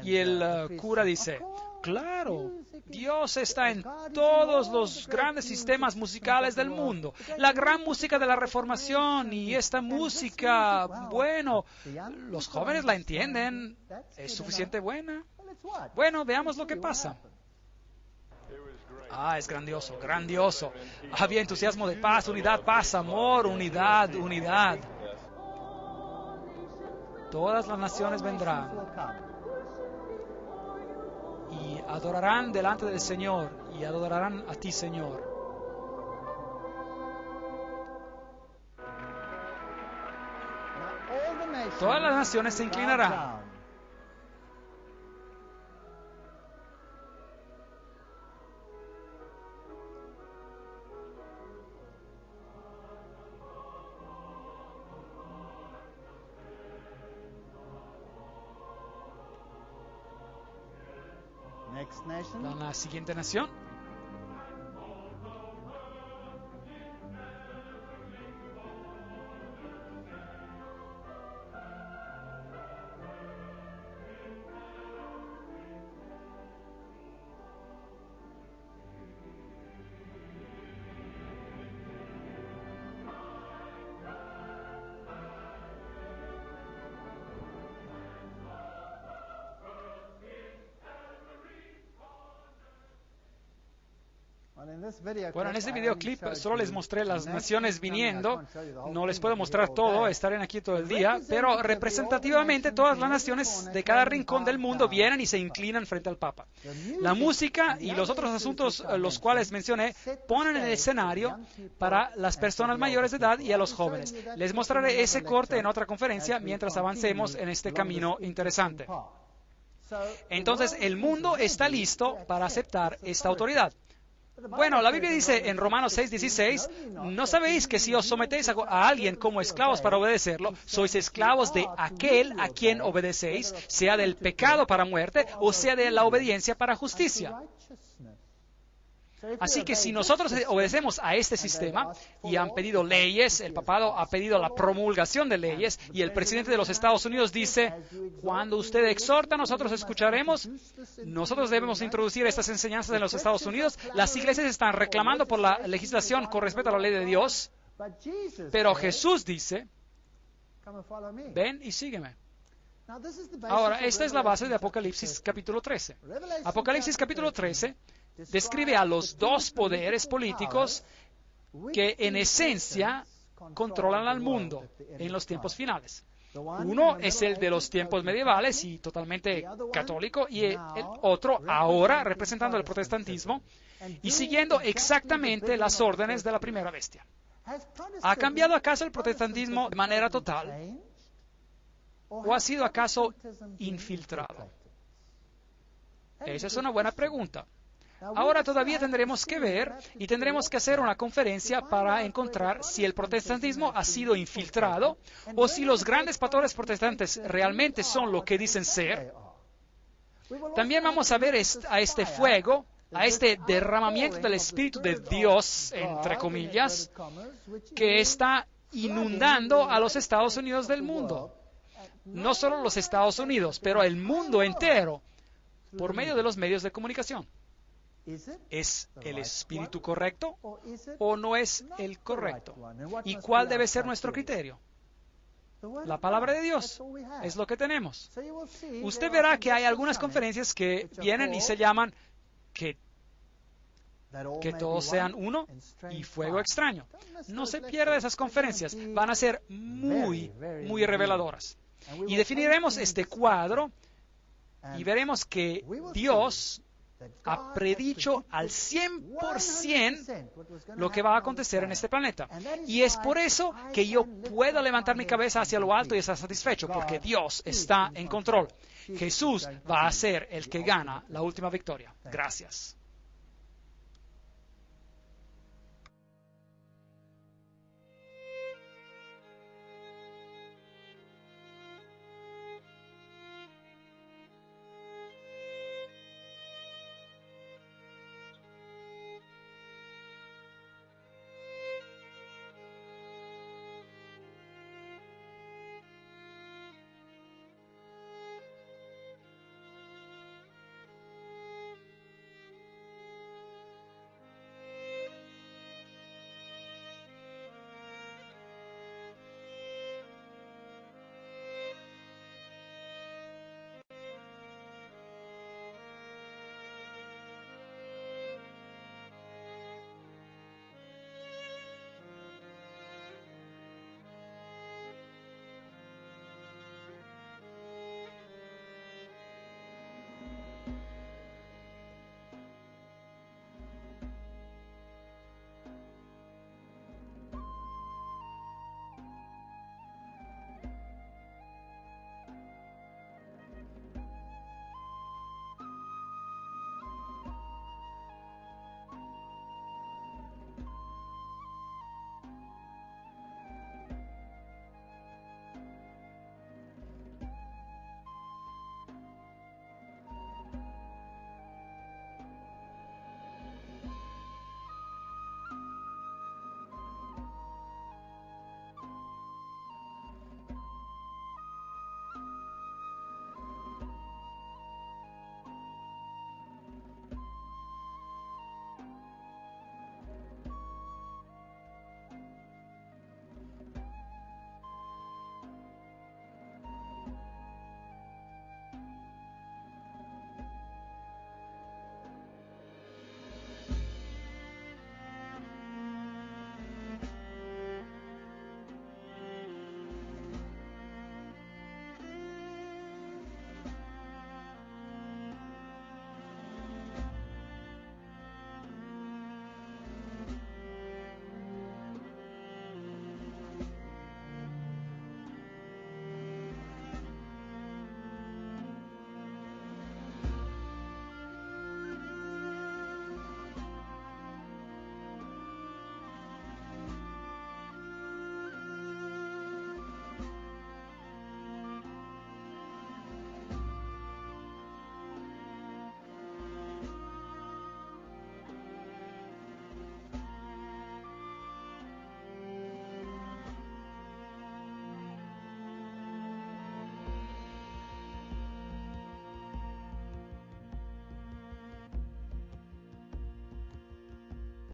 Y el cura dice, claro, Dios está en todos los grandes sistemas musicales del mundo. La gran música de la Reformación y esta música, bueno, los jóvenes la entienden, es suficiente buena. Bueno, veamos lo que pasa. Es grandioso. Había entusiasmo de paz, unidad, paz, amor, unidad. Todas las naciones vendrán y adorarán delante del Señor y adorarán a ti, Señor. Todas las naciones se inclinarán. La siguiente nación. Bueno, en este videoclip solo les mostré las naciones viniendo. No les puedo mostrar todo, estarán aquí todo el día, pero representativamente todas las naciones de cada rincón del mundo vienen y se inclinan frente al Papa. La música y los otros asuntos, los cuales mencioné, ponen en el escenario para las personas mayores de edad y a los jóvenes. Les mostraré ese corte en otra conferencia mientras avancemos en este camino interesante. Entonces, el mundo está listo para aceptar esta autoridad. Bueno, la Biblia dice en Romanos 6:16, ¿no sabéis que si os sometéis a alguien como esclavos para obedecerlo, sois esclavos de aquel a quien obedecéis, sea del pecado para muerte o sea de la obediencia para justicia? Así que si nosotros obedecemos a este sistema y han pedido leyes, el papado ha pedido la promulgación de leyes y el presidente de los Estados Unidos dice, cuando usted exhorta, nosotros escucharemos, nosotros debemos introducir estas enseñanzas en los Estados Unidos. Las iglesias están reclamando por la legislación con respecto a la ley de Dios, pero Jesús dice, ven y sígueme. Ahora, esta es la base de Apocalipsis capítulo 13. Apocalipsis capítulo 13 describe a los dos poderes políticos que en esencia controlan al mundo en los tiempos finales. Uno es el de los tiempos medievales y totalmente católico, y el otro ahora representando el protestantismo y siguiendo exactamente las órdenes de la primera bestia. ¿Ha cambiado acaso el protestantismo de manera total? ¿O ha sido acaso infiltrado? Esa es una buena pregunta. Ahora todavía tendremos que ver y tendremos que hacer una conferencia para encontrar si el protestantismo ha sido infiltrado o si los grandes pastores protestantes realmente son lo que dicen ser. También vamos a ver a este fuego, a este derramamiento del Espíritu de Dios, entre comillas, que está inundando a los Estados Unidos del mundo. No solo los Estados Unidos, pero el mundo entero, por medio de los medios de comunicación. ¿Es el espíritu correcto o no es el correcto? ¿Y cuál debe ser nuestro criterio? La palabra de Dios es lo que tenemos. Usted verá que hay algunas conferencias que vienen y se llaman que todos sean uno y fuego extraño. No se pierda esas conferencias. Van a ser muy, muy reveladoras. Y definiremos este cuadro y veremos que Dios ha predicho al 100% lo que va a acontecer en este planeta. Y es por eso que yo puedo levantar mi cabeza hacia lo alto y estar satisfecho, porque Dios está en control. Jesús va a ser el que gana la última victoria. Gracias.